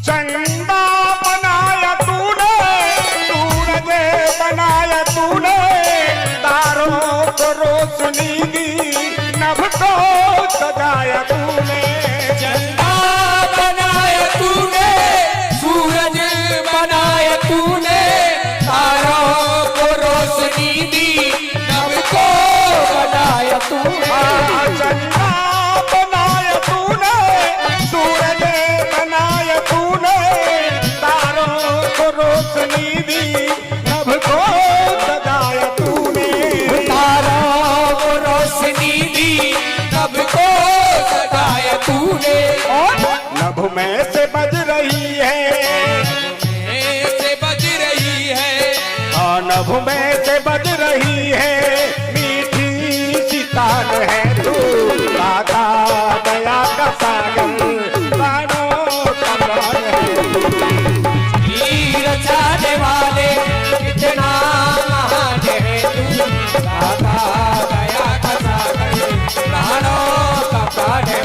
चंदा बनाया तूने, सूरज बनाया तूने, तारों को रोशनी दी, नभ को सजाया तूने। चंदा बनाया तूने, सूरज बनाया तूने, तारों को रोशनी दी, नभ को बनाया तूने। चंदा बनाया तूने, सूरज बनाया तूने, तारों को रोशनी दी, नभ को सजाया तूने। तारों को रोशनी दी, नभ को सजाया तूने। नभ में से बज रही है, से बज रही है, बज रही है मीठी सी तान है तू दाता दया का सागर प्राणों का प्राण है तीर चाहने वाले कितना महान है तू दाता दया का सागर प्राणों का प्राण है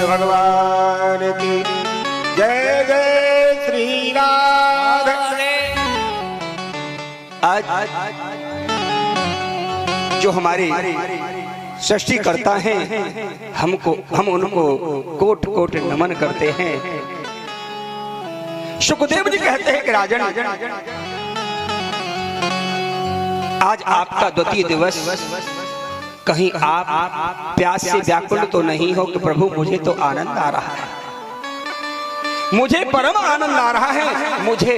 भगवान की जय जय श्री राधे। आज जो हमारे सृष्टि करता है हम उनको कोट कोट नमन करते हैं। सुखदेव जी कहते हैं कि राजन, आज आपका द्वितीय दिवस, कहीं आप प्यास से व्याकुल तो नहीं हो कि प्रभु मुझे तो आनंद आ रहा है, मुझे परम आनंद आ रहा है, मुझे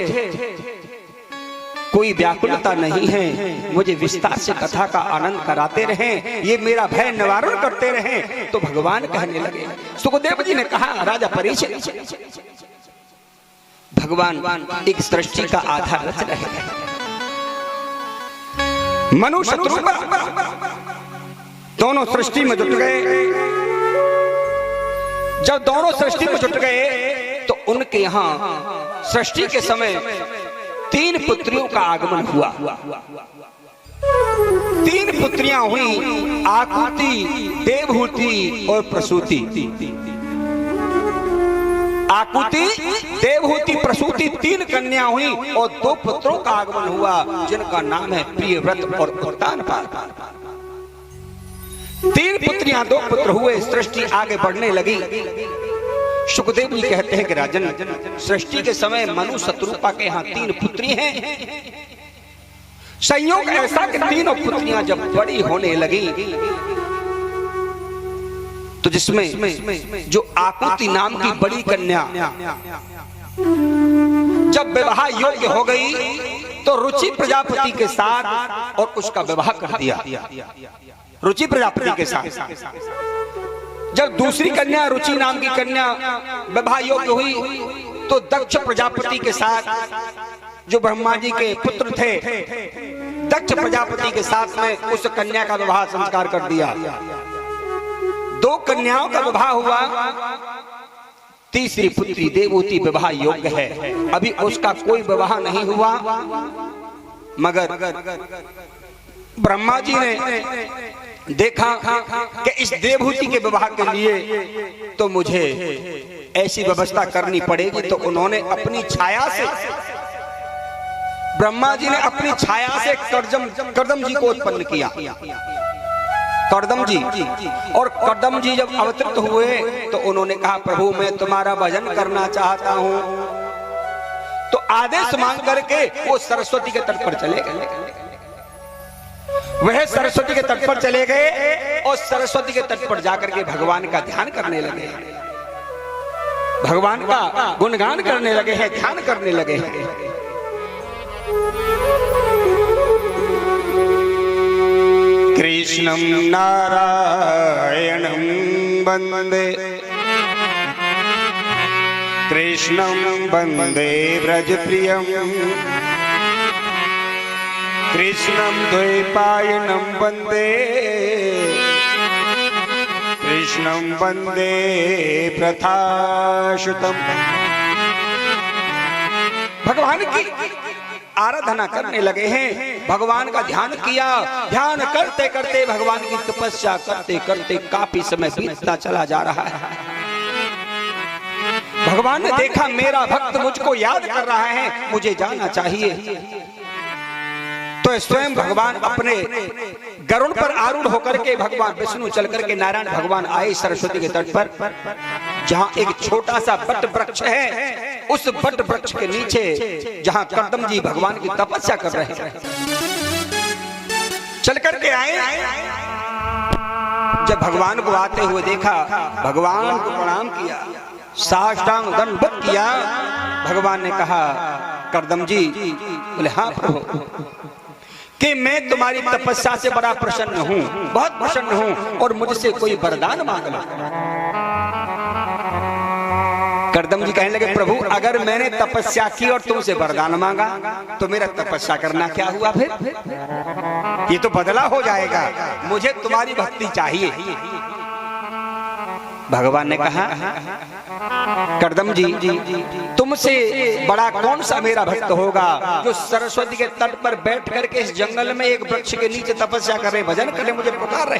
कोई व्याकुलता नहीं है, मुझे विस्तार से कथा का आनंद कराते रहें, ये मेरा भय निवारण करते रहें। तो भगवान कहने लगे, सुखदेव जी ने कहा राजा परीक्षित, भगवान एक सृष्टि का आधार रच रहे हैं। मनु शत्रुघ्न दोनों सृष्टि में जुट गए। जब दोनों सृष्टि में जुट गए तो उनके यहां सृष्टि के समय 3 पुत्रियों का आगमन हुआ। 3 पुत्रियां हुई, आकुति, देवहूति और प्रसूति। आकुति, देवहूति, प्रसूति 3 कन्या हुई और 2 पुत्रों का आगमन हुआ जिनका नाम है प्रियव्रत और उत्तानपाद। 3 पुत्रियां 2 पुत्र हुए, सृष्टि आगे बढ़ने लगी। सुखदेव जी कहते हैं कि राजन, सृष्टि के समय मनु शत्रुपा के यहाँ 3 पुत्री हैं। संयोग ऐसा कि तीनों पुत्रियां जब बड़ी होने लगी तो जिसमें जो आकुति नाम की बड़ी कन्या जब विवाह योग्य हो गई तो रुचि प्रजापति के साथ और उसका विवाह कर दिया। रुचि प्रजापति के साथ जब दूसरी कन्या रुचि नाम की कन्या विवाह योग्य हुई तो दक्ष प्रजापति के साथ, जो ब्रह्मा जी के पुत्र थे, दक्ष प्रजापति के साथ में उस कन्या का विवाह संस्कार कर दिया। 2 कन्याओं का विवाह हुआ। तीसरी पुत्री देवहूति विवाह योग्य है, अभी उसका कोई विवाह नहीं हुआ, मगर ब्रह्मा जी ने देखा कि इस देवहूति के विवाह के लिए तो मुझे ऐसी व्यवस्था करनी पड़ेगी। तो उन्होंने अपनी छाया से, ब्रह्मा जी ने अपनी छाया से कर्दम जी को उत्पन्न किया। कर्दम जी, और कर्दम जी जब अवतरित हुए तो उन्होंने कहा प्रभु मैं तुम्हारा भजन करना चाहता हूं। तो आदेश मांग करके वो सरस्वती के तट पर चले गए। वह सरस्वती के तट पर चले गए और सरस्वती के तट पर जाकर के भगवान का ध्यान करने लगे, भगवान का गुणगान करने लगे हैं, ध्यान करने लगे हैं। कृष्णं नारायणं वन्दे, कृष्णं वन्दे व्रजप्रियं, कृष्णं द्वैपायनं वन्दे, कृष्णं वन्दे प्रथाशुतम्। भगवान की आराधना करने लगे हैं, भगवान का ध्यान किया। ध्यान करते करते, भगवान की तपस्या करते करते काफी समय बीतता चला जा रहा है। भगवान ने देखा मेरा भक्त मुझको याद कर रहा है, मुझे जाना चाहिए। तो स्वयं भगवान अपने गरुड़ पर आरूढ़ होकर के भगवान विष्णु चल करके नारायण भगवान आए सरस्वती के तट पर, जहां एक छोटा सा बट वृक्ष है। उस बट वृक्ष के नीचे जहां कर्दम जी भगवान की तपस्या कर रहे हैं, चल करके आए। जब भगवान को आते हुए देखा, भगवान को प्रणाम किया, साष्टांग दंडवत किया। भगवान ने कहा कर्दम जी, बोले हाँ प्रभु, कि मैं तुम्हारी तपस्या से बड़ा प्रसन्न हूं, बहुत प्रसन्न हूं, और मुझसे कोई वरदान मांग लो। कर्दम जी कहने लगे प्रभु, अगर मैंने तपस्या की और तुमसे वरदान मांगा तो मेरा तपस्या करना क्या हुआ? फिर ये तो बदला हो जाएगा, मुझे तुम्हारी भक्ति चाहिए। भगवान ने कहा कर्दम जी, तुमसे बड़ा कौन सा मेरा भक्त होगा जो सरस्वती के तट पर बैठ करके इस जंगल में एक वृक्ष के नीचे तपस्या कर रहे, भजन कर रहे, मुझे पुकार रहे।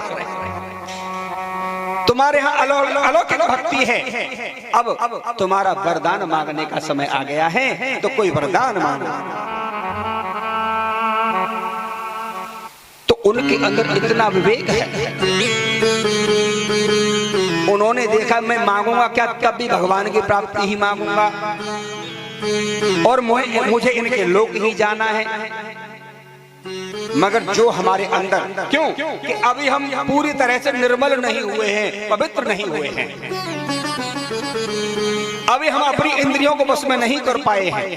तुम्हारे यहाँ अलौकिक भक्ति है। अब तुम्हारा वरदान मांगने का समय आ गया है, तो कोई वरदान मांगो। तो उनके अंदर इतना विवेक है, उन्होंने देखा मैं मांगूंगा क्या, कभी भगवान की प्राप्ति ही मांगूंगा, और मुझे इनके लोक ही जाना है। मगर जो हमारे अंदर, क्यों कि अभी हम पूरी तरह से निर्मल नहीं हुए हैं, पवित्र नहीं हुए हैं, अभी हम अपनी इंद्रियों को बस में नहीं कर पाए हैं।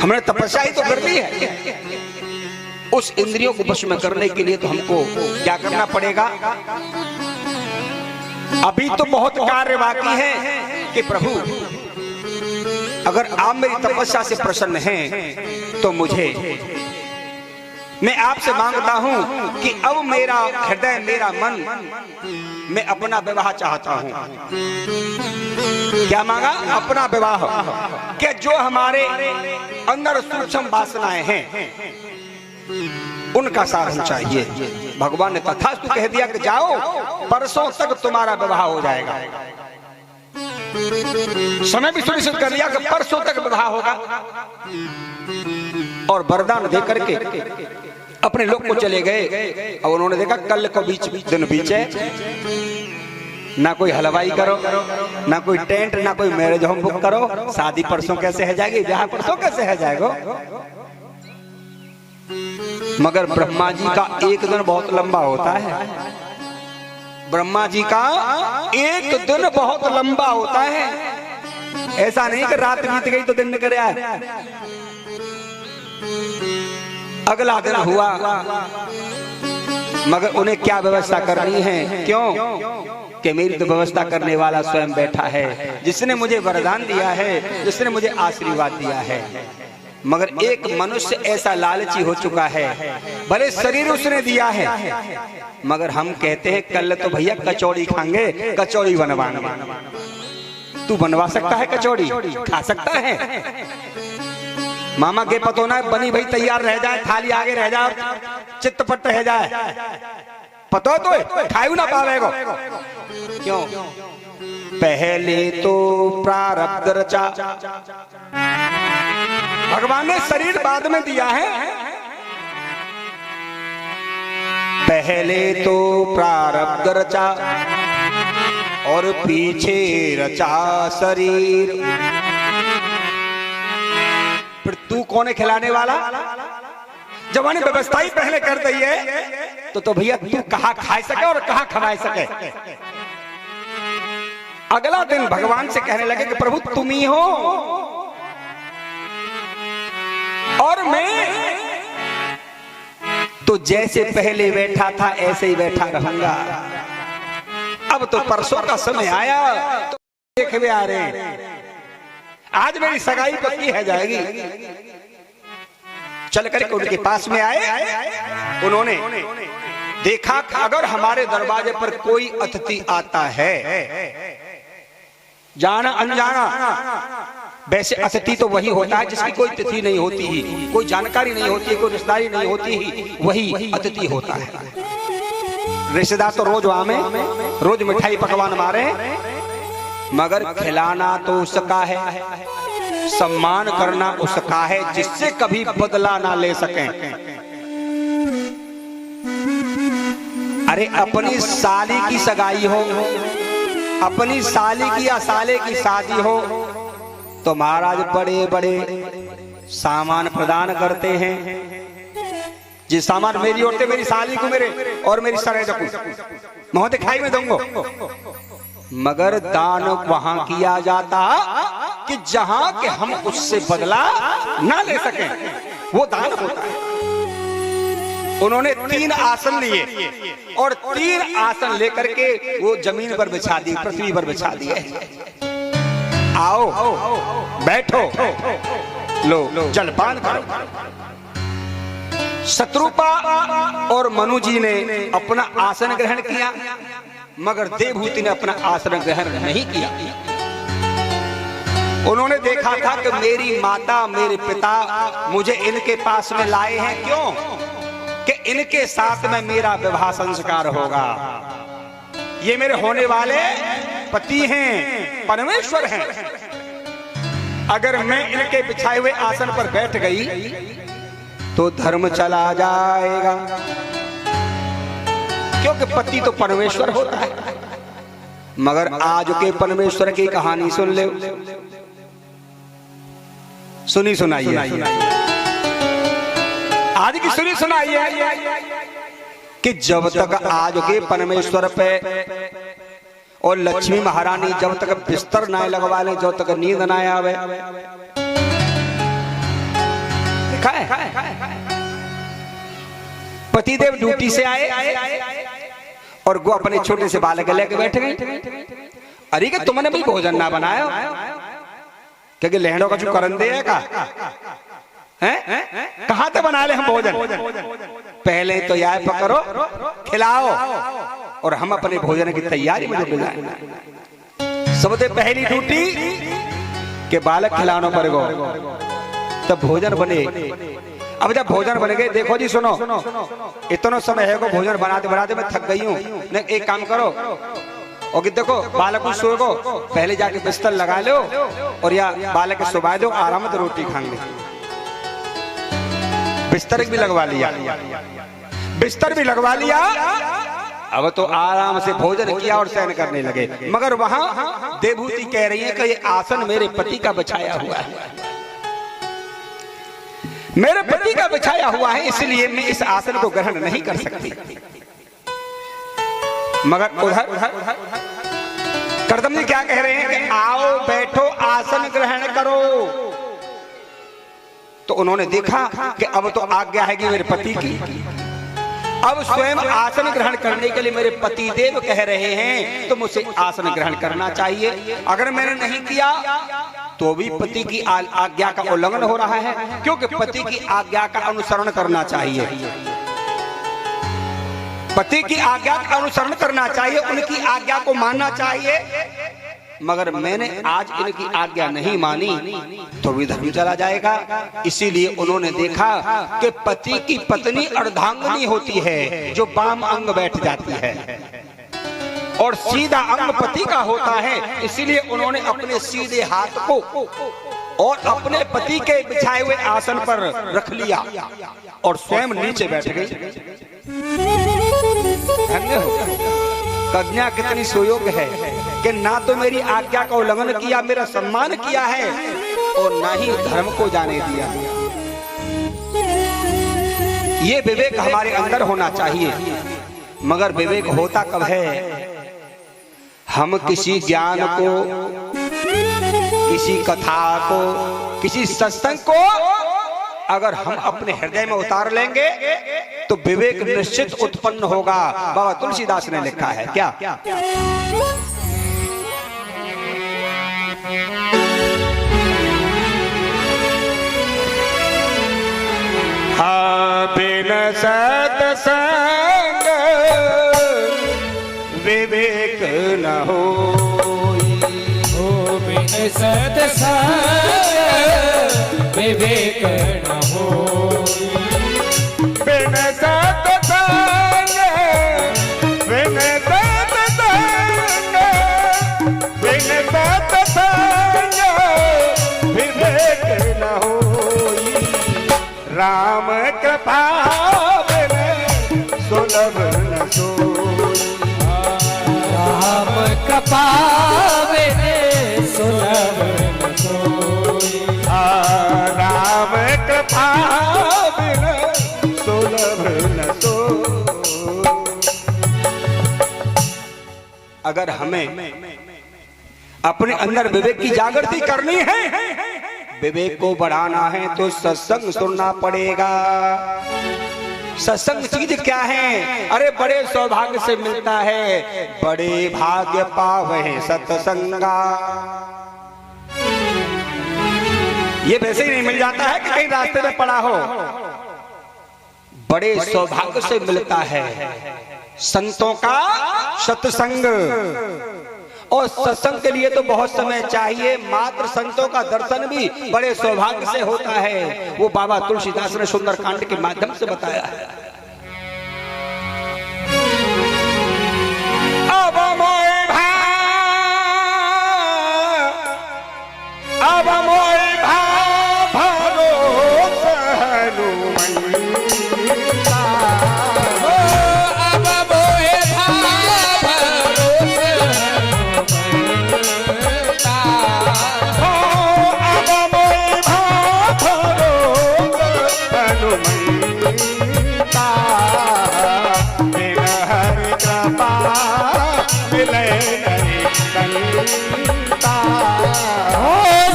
हमने तपस्या ही तो कर ली है, उस इंद्रियों को वश में करने के लिए तो हमको क्या करना पड़ेगा? अभी तो बहुत कार्य बाकी है कि प्रभु अगर आप मेरी तपस्या से प्रसन्न हैं तो मैं आपसे मांगता हूं कि अब मेरा हृदय, मेरा मन, मैं अपना विवाह चाहता हूं। क्या मांगा? अपना विवाह। कि जो हमारे अंदर सूक्ष्म वासनाएं हैं उनका साधन चाहिए। भगवान ने तथास्तु कह दिया कि जाओ, परसों तक तुम्हारा विवाह हो जाएगा। समय भी सुनिश्चित कर लिया कि परसों तक विवाह होगा, और वरदान दे करके अपने लोग को चले गए। और उन्होंने देखा कल को दिन बीचे, ना कोई हलवाई करो, ना कोई टेंट, ना कोई मैरिज होम बुक करो, शादी परसों कैसे है जाएगी, ब्याह परसों कैसे है जाएगा। मगर ब्रह्मा जी का एक दिन बहुत लंबा होता है, ब्रह्मा जी का एक दिन बहुत लंबा होता है। ऐसा नहीं कि रात बीत गई तो दिन निकल आया। अगला दिन हुआ, मगर उन्हें क्या व्यवस्था करनी है? क्यों कि मेरी तो व्यवस्था करने वाला स्वयं बैठा है, जिसने मुझे वरदान दिया है, जिसने मुझे आशीर्वाद दिया है। मगर एक मनुष्य ऐसा लालची हो चुका है, भले शरीर उसने दिया है, मगर हम कहते हैं कल तो भैया कचौड़ी खाएंगे, कचौड़ी बनवाएंगे। तू बनवा सकता है कचौड़ी? खा सकता है? मामा के पतो ना बनी भाई तैयार रह जाए, थाली आगे रह जाए, चित्तपट रह जाए, पतो तो खायू ना पावेगो। क्यों? पहले तो प्रारब्ध रचा, भगवान ने शरीर बाद में दिया है। पहले तो प्रारब्ध रचा और पीछे रचा शरीर। फिर तू कौन है खिलाने वाला? जब मैंने व्यवस्था ही पहले कर दी है तो भैया तू कहाँ खा सके और कहाँ खवा सके। अगला दिन भगवान से कहने लगे कि प्रभु तुम ही हो और मैं तो जैसे पहले बैठा था ऐसे ही बैठा रहूंगा। अब तो परसों का समय आया तो देख भी आ रहे, आज मेरी सगाई पक्की है जाएगी। चल करके उनके पास में आए, उन्होंने देखा अगर हमारे दरवाजे पर कोई अतिथि आता है, जाना अनजाना, वैसे अतिथि तो वही होता है जिसकी कोई तिथि नहीं होती ही, कोई जानकारी नहीं होती, कोई रिश्तेदारी नहीं होती ही, वही अतिथि होता है। रिश्तेदार तो रोज आमे, रोज मिठाई पकवान मारे, मगर खिलाना तो उसका है, सम्मान करना उसका है, जिससे कभी बदला ना ले सकें। अरे अपनी साली की सगाई हो, अपनी साली की या साले की शादी हो तो महाराज बड़े बड़े सामान प्रदान करते हैं। जिस सामान मेरी होते मेरी साली को मेरे और मेरी सरेज को महोदय खाई में दूंगा, मगर दान वहां किया जाता कि जहां के हम उससे बदला ना ले सकें, वो दान होता है। उन्होंने 3 आसन लिए और 3 आसन लेकर के वो जमीन पर बिछा दिए, पृथ्वी पर बिछा दिए। आओ बैठो, लो जलपान करो। शत्रुपा और मनु जी ने अपना आसन ग्रहण किया, मगर देवहूति ने अपना आसन ग्रहण नहीं किया। उन्होंने देखा था कि मेरी माता मेरे पिता मुझे इनके पास में लाए हैं, क्यों? कि इनके साथ में मेरा विवाह संस्कार होगा। ये मेरे होने वाले पति हैं, परमेश्वर हैं। अगर मैं इनके बिछाए हुए आसन पर बैठ गई तो धर्म चला जाएगा, क्योंकि पति तो परमेश्वर होता है। मगर आज के परमेश्वर की कहानी सुन ले, सुनी सुनाइए, आज की सुनी सुनाइए कि जब तक आज के परमेश्वर पे और लक्ष्मी महारानी जब तक बिस्तर ना लगवा ले, जब तक नींद ना आवे। देखा है पतिदेव ड्यूटी से आए और वो अपने छोटे से बालक लेके बैठ गए। अरे कि तुमने भी भोजन ना बनाया, क्योंकि लहड़ों का जो करन दे का हैं? कहां से बना ले हम भोजन? पहले तो यार पकड़ो, खिलाओ और हम अपने भोजन की तैयारी में जुट जाए। सबसे पहली ड्यूटी के बालक खिलाने पर गो, तब भोजन बने। अब जब भोजन बन गए, देखो जी सुनो, इतना समय है को भोजन बनाते बनाते मैं थक गई हूँ। एक काम करो, और देखो बालक को सो गो, पहले जाके बिस्तर लगा लो और या बालक के सुबह दो, आराम से रोटी खा ले। बिस्तर भी लगवा लिया, बिस्तर भी लगवा लिया। अब तो आराम से भोजन किया और शयन करने लगे। मगर वहां देवहूति कह रही है कि ये आसन मेरे पति का बिछाया हुआ है, मेरे पति का बिछाया हुआ है, इसलिए मैं इस आसन को ग्रहण नहीं कर सकती। मगर उधर करदम जी क्या कह रहे हैं कि आओ बैठो, आसन ग्रहण करो। तो उन्होंने देखा कि अब तो आज्ञा है कि मेरे पति की, अब स्वयं आसन ग्रहण करने के लिए मेरे पति देव कह रहे हैं, तो मुझे आसन ग्रहण करना चाहिए। अगर मैंने नहीं किया तो भी पति की आज्ञा का उल्लंघन हो रहा है, क्योंकि पति की आज्ञा का अनुसरण करना चाहिए, पति की आज्ञा का अनुसरण करना चाहिए, उनकी आज्ञा को मानना चाहिए। मगर मैंने आज इनकी आज्ञा नहीं मानी तो भी धर्म चला जाएगा। इसीलिए उन्होंने देखा कि पति की पत्नी अर्धांगिनी होती है, जो बाम अंग बैठ जाती है, और सीधा अंग पति का होता है। इसीलिए उन्होंने अपने सीधे हाथ को और अपने पति के बिछाए हुए आसन पर रख लिया और स्वयं नीचे बैठ गई। धन्य हो कन्या, कितनी सुयोग है कि ना तो मेरी आज्ञा का उल्लंघन किया, मेरा सम्मान किया है, और ना ही धर्म को जाने दिया। ये विवेक हमारे अंदर होना चाहिए। मगर विवेक होता कब है? हम किसी ज्ञान को, किसी कथा को, किसी सत्संग को अगर हम अपने हृदय में उतार लेंगे तो विवेक निश्चित उत्पन्न होगा। बाबा तुलसीदास ने लिखा है क्या? बिन सत्संग विवेक न होई, बिन सत्संग विवेक न होई, बिन सत्संग, बिन सत्संग, बिन सत्संग विवेक न होई। राम कृपा बिन सुलभ न सोई, राम कृपा बिन सुलभ न सोई, राम कृपा बिन सुलभ न सोई। अगर हमें अपने अंदर विवेक की जागृति करनी है, विवेक को बढ़ाना है तो सत्संग सुनना पड़ेगा। सत्संग चीज क्या है? अरे बड़े सौभाग्य से मिलता है, बड़े भाग्य पावे सत्संगा। ये वैसे ही नहीं मिल जाता है कि कहीं रास्ते में पड़ा हो, बड़े सौभाग्य से मिलता है संतों का सत्संग। और सत्संग के लिए तो बहुत समय चाहिए, मात्र संतों का दर्शन भी बड़े सौभाग्य से होता है। वो बाबा तुलसीदास ने सुंदरकांड के माध्यम से बताया है। अब मोय भा, अब मोय भा भरोसा हनुमंता, अब मोहे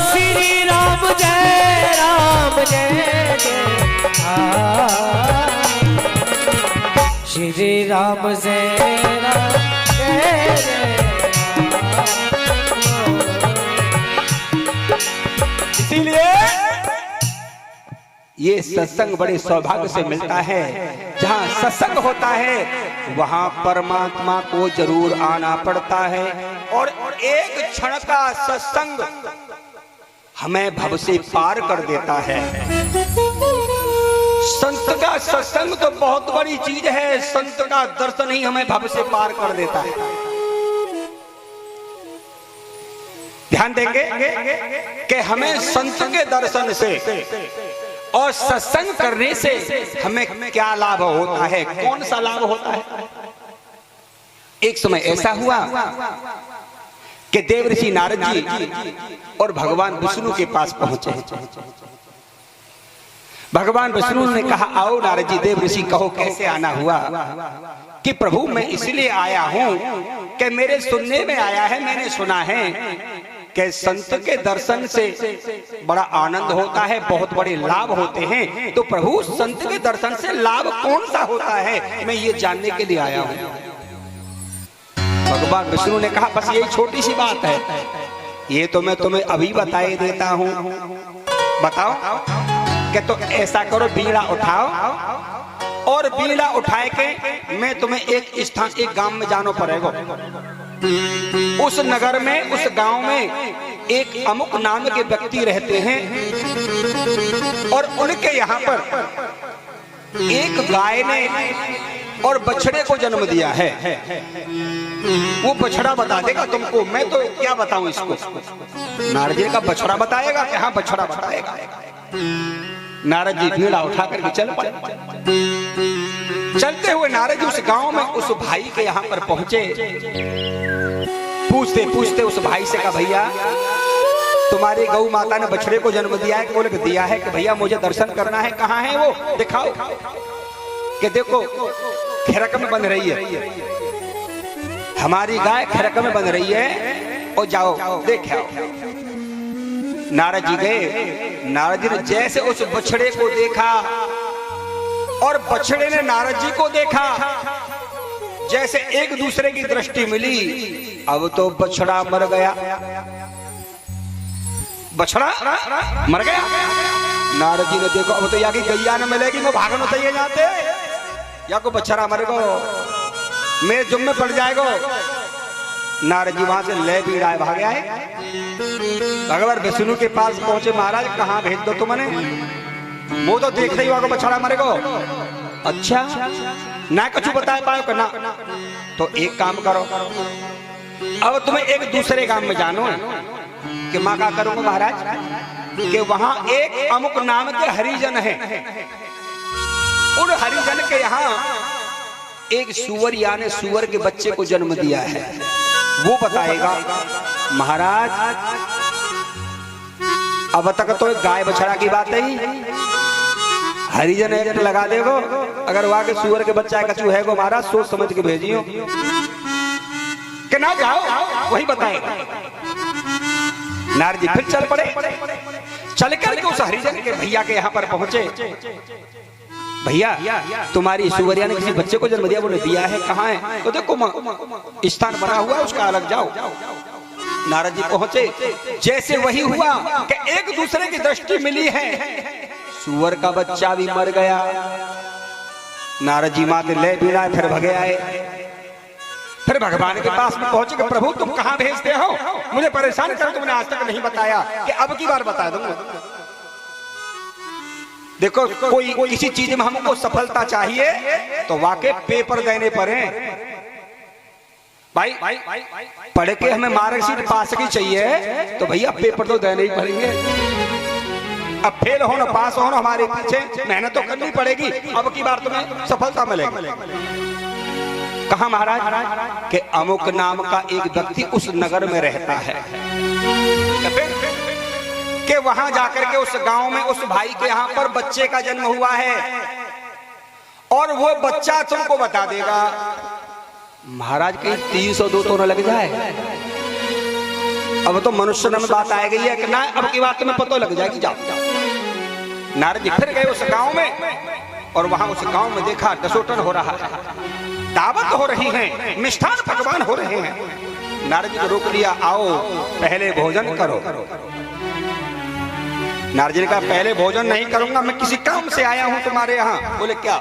श्री राम जय राम जय जय, श्री राम जय राम जय जय। इसीलिए ये सत्संग बड़े सौभाग्य से मिलता है। जहाँ सत्संग होता है वहाँ परमात्मा को जरूर आना पड़ता है। और एक क्षण का सत्संग हमें भव से पार कर देता है। संत का सत्संग तो बहुत बड़ी चीज है, संत का दर्शन ही हमें भव से पार कर देता है। ध्यान देंगे कि हमें संत के दर्शन से और सत्संग करने से हमें क्या लाभ होता है, कौन सा लाभ होता है। एक समय ऐसा हुआ कि देवर्षि नारद जी और भगवान विष्णु के पास पहुंचे। भगवान विष्णु ने कहा, आओ नारद जी, देवर्षि कहो कैसे आना हुआ। कि प्रभु मैं इसलिए आया हूं कि मेरे सुनने में आया है, मैंने सुना है कि संत के दर्शन से बड़ा आनंद होता है, बहुत बड़े लाभ होते हैं। तो प्रभु संत के दर्शन से लाभ कौन सा होता है, मैं ये जानने के लिए आया हूं। भगवान विष्णु ने कहा, बस यही छोटी सी बात है, ये तो मैं तुम्हें अभी बताए देता हूं। बताओ कि तो ऐसा करो, बीड़ा उठाओ और बीड़ा उठाए के मैं तुम्हें एक स्थान, एक गांव में जानो पड़ेगा। उस नगर में, उस गांव में एक अमुक नाम के व्यक्ति रहते हैं और उनके यहाँ पर एक गाय ने और बछड़े को जन्म दिया है। वो बछड़ा बता देगा तुमको, मैं तो क्या बताऊं इसको। नारद जी का बछड़ा बताएगा कि हाँ बछड़ा बताएगा। नारद जी बीड़ा उठा करके चल पड़े। चलते हुए नारद जी उस गांव में उस भाई के यहाँ पर पहुंचे। पूछते पूछते उस भाई से कहा, भैया तुम्हारी गौ माता ने बछड़े को जन्म दिया है? कि बोले दिया है। कि भैया मुझे दर्शन करना है, कहाँ है वो, दिखाओ। कि देखो खरक में बंध रही है, हमारी गाय खरक में बंध रही है, और जाओ देख आओ। नारद जी गए। नारद जी ने जैसे उस बछड़े को देखा और बछड़े ने नारद जी को देखा, जैसे एक दूसरे की दृष्टि मिली। अब तो बछड़ा मर गया, बछड़ा मर गया। नारद जी ने देखो, अब तो या की गैया न मिलेगी, वो भागन चाहिए जाते, या को बछड़ा मर गो, मेरे जुम में पड़ जाएगा। नारद जी वहां से ले भी आए, भाग आए। भगवान विष्णु के पास पहुंचे। महाराज कहाँ भेज दो तुमने? वो तो देख रही हो बछड़ा मरे को। अच्छा ना कुछ बता पाओ करना, तो एक काम करो, अब तुम्हें एक दूसरे गांव में जानो कि माँ का करूंगा महाराज कि वहां एक अमुक नाम के हरिजन है। उन हरिजन के यहाँ एक सुअर यानी सुअर के बच्चे को जन्म दिया है, वो बताएगा। महाराज अब तक तो गाय बछड़ा की बात है, हरिजन एक्ट लगा देगो। अगर वहां के सुअर के बच्चा कछु है गो महाराज, सोच समझ के भेजियो कि ना जाओ, वही बताएगा। नारद जी फिर चल पड़े। चल करके उस हरिजन के भैया के यहाँ पर पहुंचे। भैया तुम्हारी सुवरिया ने किसी बच्चे को जन्म दिया, बोले दिया है, कहाँ है? तो देखो स्थान बना हुआ है उसका, अलग जाओ। नारद जी पहुंचे, जैसे वही हुआ कि एक दूसरे की दृष्टि मिली है, सुअर का बच्चा भी मर गया। नारद जी माते ले बिना फिर भगे आए। फिर भगवान के पास में पहुंचे कि प्रभु तुम कहां भेजते हो, मुझे परेशान कर, तुमने आज तक नहीं बताया कि अब की बार बता दूंगा। देखो कोई किसी चीज में हमको सफलता चाहिए तो वाकई पेपर देने पड़े भाई। पढ़ के हमें मार्कशीट पास की चाहिए तो भैया पेपर तो देने ही पड़ेंगे। अब फेल हो ना पास हो ना, हमारे पीछे मेहनत तो करनी पड़ेगी, अब की बार तुम्हें सफलता मिलेगी। कहा महाराज के अमुक नाम का एक व्यक्ति उस नगर में रहता है, कि वहां जाकर के उस गांव में उस भाई के यहाँ पर बच्चे का जन्म हुआ है और वो बच्चा तुमको बता देगा। महाराज के 302 तो न लग जाए, अब तो मनुष्य में बात आ गई है कि ना, अब की बात तुम्हें पता लग जाएगी, जाओ। नारद जी फिर गए उस गांव में और वहां उस गांव में देखा दसोटन हो रहा है, दावत हो रही है, मिष्ठान पकवान हो रहे हैं। नारद जी को रोक लिया, आओ पहले भोजन करो। नारद जी ने कहा पहले भोजन नहीं करूंगा, मैं किसी काम से आया हूं तुम्हारे यहाँ। बोले क्या?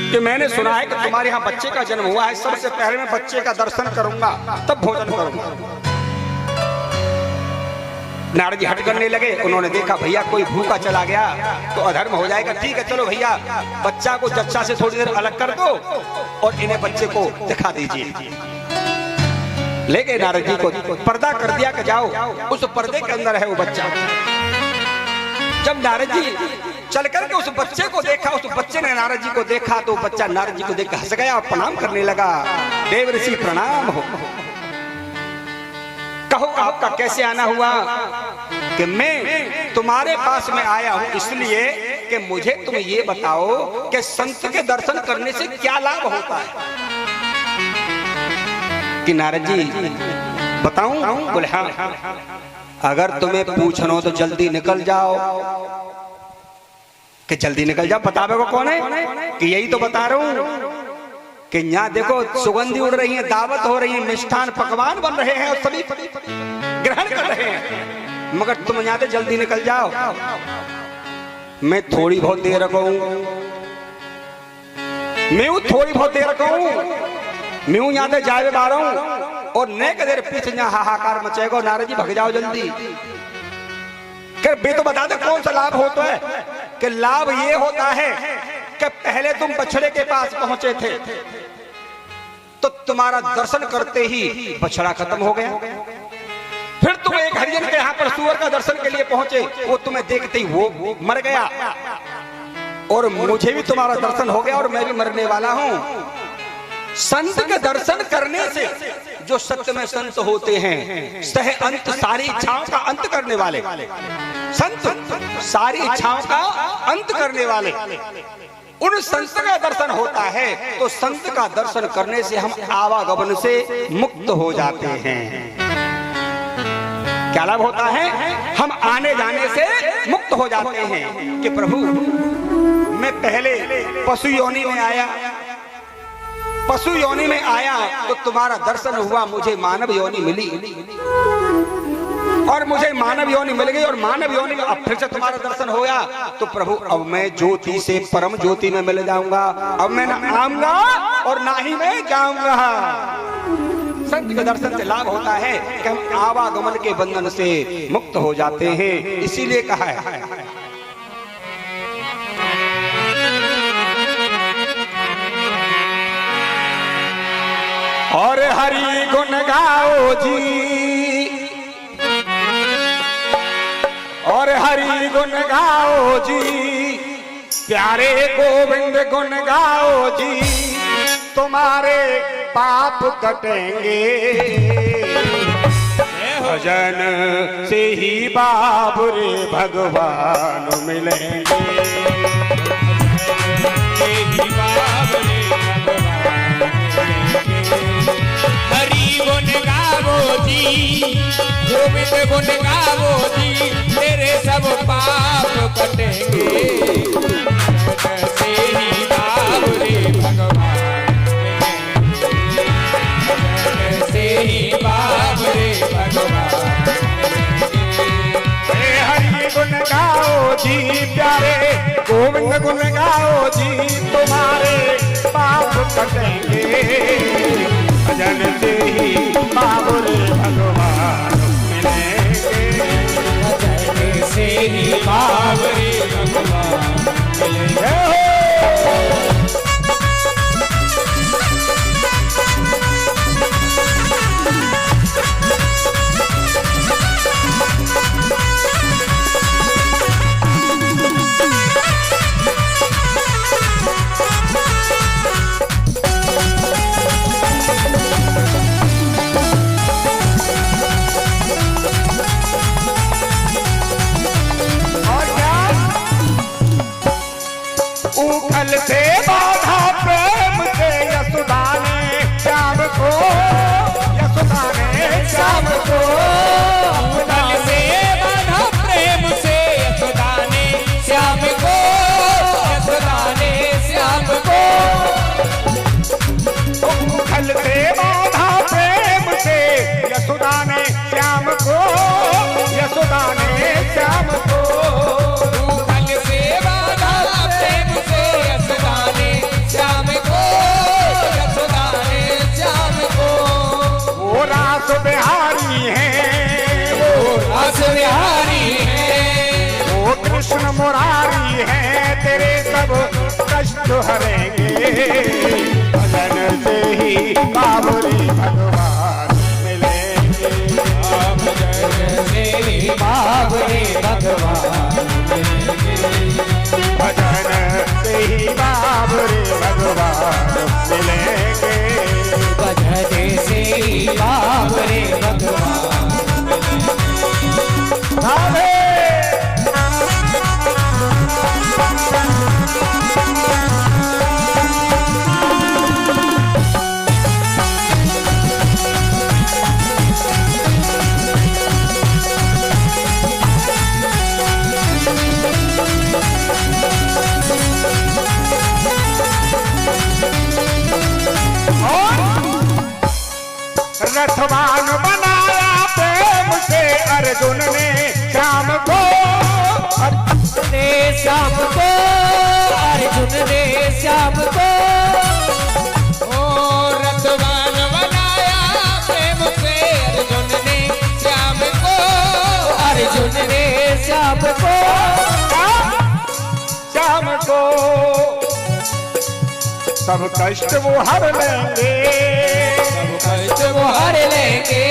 कि मैंने सुना है कि तुम्हारे यहाँ बच्चे का जन्म हुआ है, सबसे पहले मैं बच्चे का दर्शन करूंगा तब भोजन करूंगा। नारद जी हट करने लगे। उन्होंने देखा भैया कोई भूखा चला गया तो अधर्म हो जाएगा, ठीक है चलो भैया बच्चा को जच्चा से थोड़ी देर अलग कर दो और इन्हें बच्चे को दिखा दीजिए। ले गए नारद जी को, पर्दा कर दिया कि जाओ, उस पर्दे के अंदर है वो बच्चा। जब नारद जी चल करके उस बच्चे को देखा, उस बच्चे ने नारद जी को देखा तो बच्चा नारद जी को देख हंस गया और प्रणाम करने लगा। देव ऋषि प्रणाम हो, कहो आपका कैसे आना हुआ? कि मैं तुम्हारे पास में आया हूं इसलिए कि मुझे तुम ये बताओ कि संत के दर्शन करने से क्या लाभ होता है। कि नारद जी बताऊं? बोले हाँ, अगर तुम्हें पूछना तो जल्दी निकल जाओ। कि जल्दी निकल जाओ, बतावे को कौन है? कि यही तो बता रहा हूं कि यहाँ देखो सुगंधी उड़ रही है, दावत हो रही है, मिष्ठान पकवान बन रहे हैं और सभी ग्रहण कर रहे हैं, मगर तुम यहाँ से जल्दी निकल जाओ। मैं थोड़ी बहुत देर रखूं, मैं थोड़ी बहुत देर रखूं, मैं यहाँ से जाए बार और नेक देर पीछे यहाँ हाहाकार मचेगा। नारद जी भग जाओ जल्दी। बे तो बता दे कौन सा लाभ होता है? कि लाभ ये होता है कि पहले तुम बछड़े के पास पहुंचे थे तो तुम्हारा दर्शन करते ही बछड़ा खत्म हो गया। फिर तुम एक हरिजन के यहाँ पर सुअर का दर्शन के लिए पहुंचे, वो तुम्हें देखते ही वो मर गया और मुझे भी तुम्हारा दर्शन हो गया और मैं भी मरने वाला हूं। संत के दर्शन करने से जो सत्य में संत होते हैं, सह अंत सारी इच्छाओं का अंत करने वाले संत, सारी इच्छाओं का अंत करने वाले, उन संत का दर्शन होता है। तो संत का दर्शन करने से हम आवागमन से मुक्त हो जाते हैं। क्या लाभ होता है? हम आने जाने से मुक्त हो जाते हैं। कि प्रभु मैं पहले पशु योनि में आया, पशु योनि में आया तो तुम्हारा दर्शन हुआ, मुझे मानव योनि मिली और मुझे मानव योनि मिल गई और मानव योनि में अब फिर से तुम्हारा दर्शन होया। तो प्रभु अब मैं ज्योति से परम ज्योति में मिल जाऊंगा, अब मैं ना आऊंगा और ना ही मैं जाऊंगा। संत के दर्शन से लाभ होता है कि हम आवागमन के बंधन से मुक्त हो जाते हैं। इसीलिए कहा है और हरि गुण गाओ जी, और हरि गुण गाओ जी, प्यारे गोविंद गुण गाओ जी, तुम्हारे पाप कटेंगे, भजन से ही बाबुरे भगवान मिलेंगे, हरि गुण गावो जी, गोविंद गुण गावो जी, तेरे सब पाप कटेंगे। तेरी बाबरे भगवान, तेरी बाबरे भगवान। हरि गुण गाओ जी प्यारे, गोविंद गुण गाओ जी, तुम्हारे पाप कटेंगे। भजन से ही बाबुरे भगवान मिलेंगे। भजन से ही बाबरे भगवान मिलेंगे। उखल से बाधा प्रेम से यशोदा ने श्याम को, यशोदा ने श्याम को। उखल से बाधा प्रेम से यशोदा ने श्याम को, यशोदा ने श्याम को। उखल से बाधा प्रेम से यशोदा ने श्याम को, यशोदा ने श्याम को। उखल से बाधा प्रेम से यशोदा ने श्याम को, यशोदा ने श्याम को। वो रास बिहारी है, वो रास बिहारी है, वो कृष्ण मुरारी है, तेरे सब कष्ट हरेंगे। भजन से ही बाबुरे भगवान मिलेंगे। भजन से ही बाबरे भगवान मिलेंगे। भजन से ही बाबुरे भगवान मिलेंगे। भजन से ही बाबरे भगवान। राधे रथवान बनाया प्रेम से अर्जुन ने श्याम को, अर्जुन ने श्याम को, अर्जुन ने श्याम को। ओ रथवान बनाया प्रेम से अर्जुन ने श्याम को, अर्जुन ने श्याम को। श्याम को सब कष्ट वो हर लेंगे, सब कष्ट वो हर लेंगे,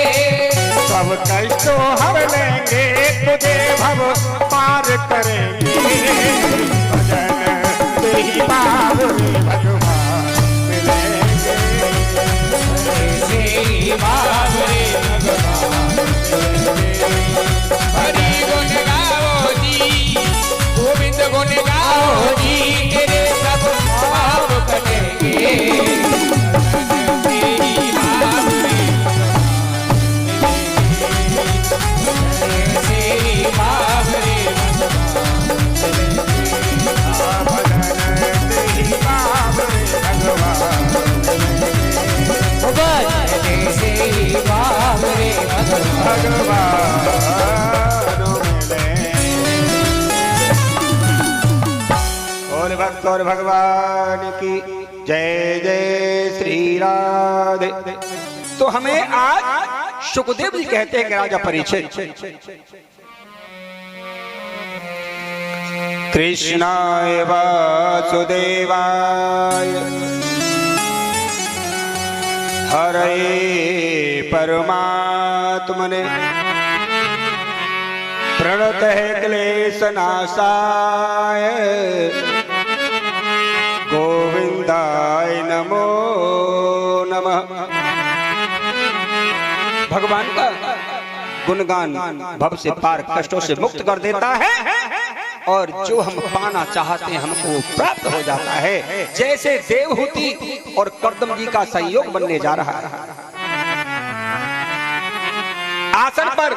सब कष्ट वो हर लेंगे, तुझे भव पार करेंगे। भजन से ही बाबुरे भगवान मिलेंगे। से ही बाबरे भगवान मिलेंगे। हरि गुण गाओ जी, गोविंद गुण गाओ जी, तेरे सब पाप कटेंगे। से ही बाबरे भक्त और भगवान की जय जय श्री राधे। तो हमें आज सुखदेव जी कहते हैं कि राजा परीक्षित, कृष्णाय वासुदेवाय हरे परमात्मने प्रणतः क्लेशनाशाय गोविंदाय नमो नमः। भगवान का गुणगान भव से पार कष्टों से मुक्त कर देता है और जो हम पाना चाहते हैं हमको वो प्राप्त हो जाता है। जैसे देवहूति और कर्दम जी का संयोग बनने जा रहा है। आसन पर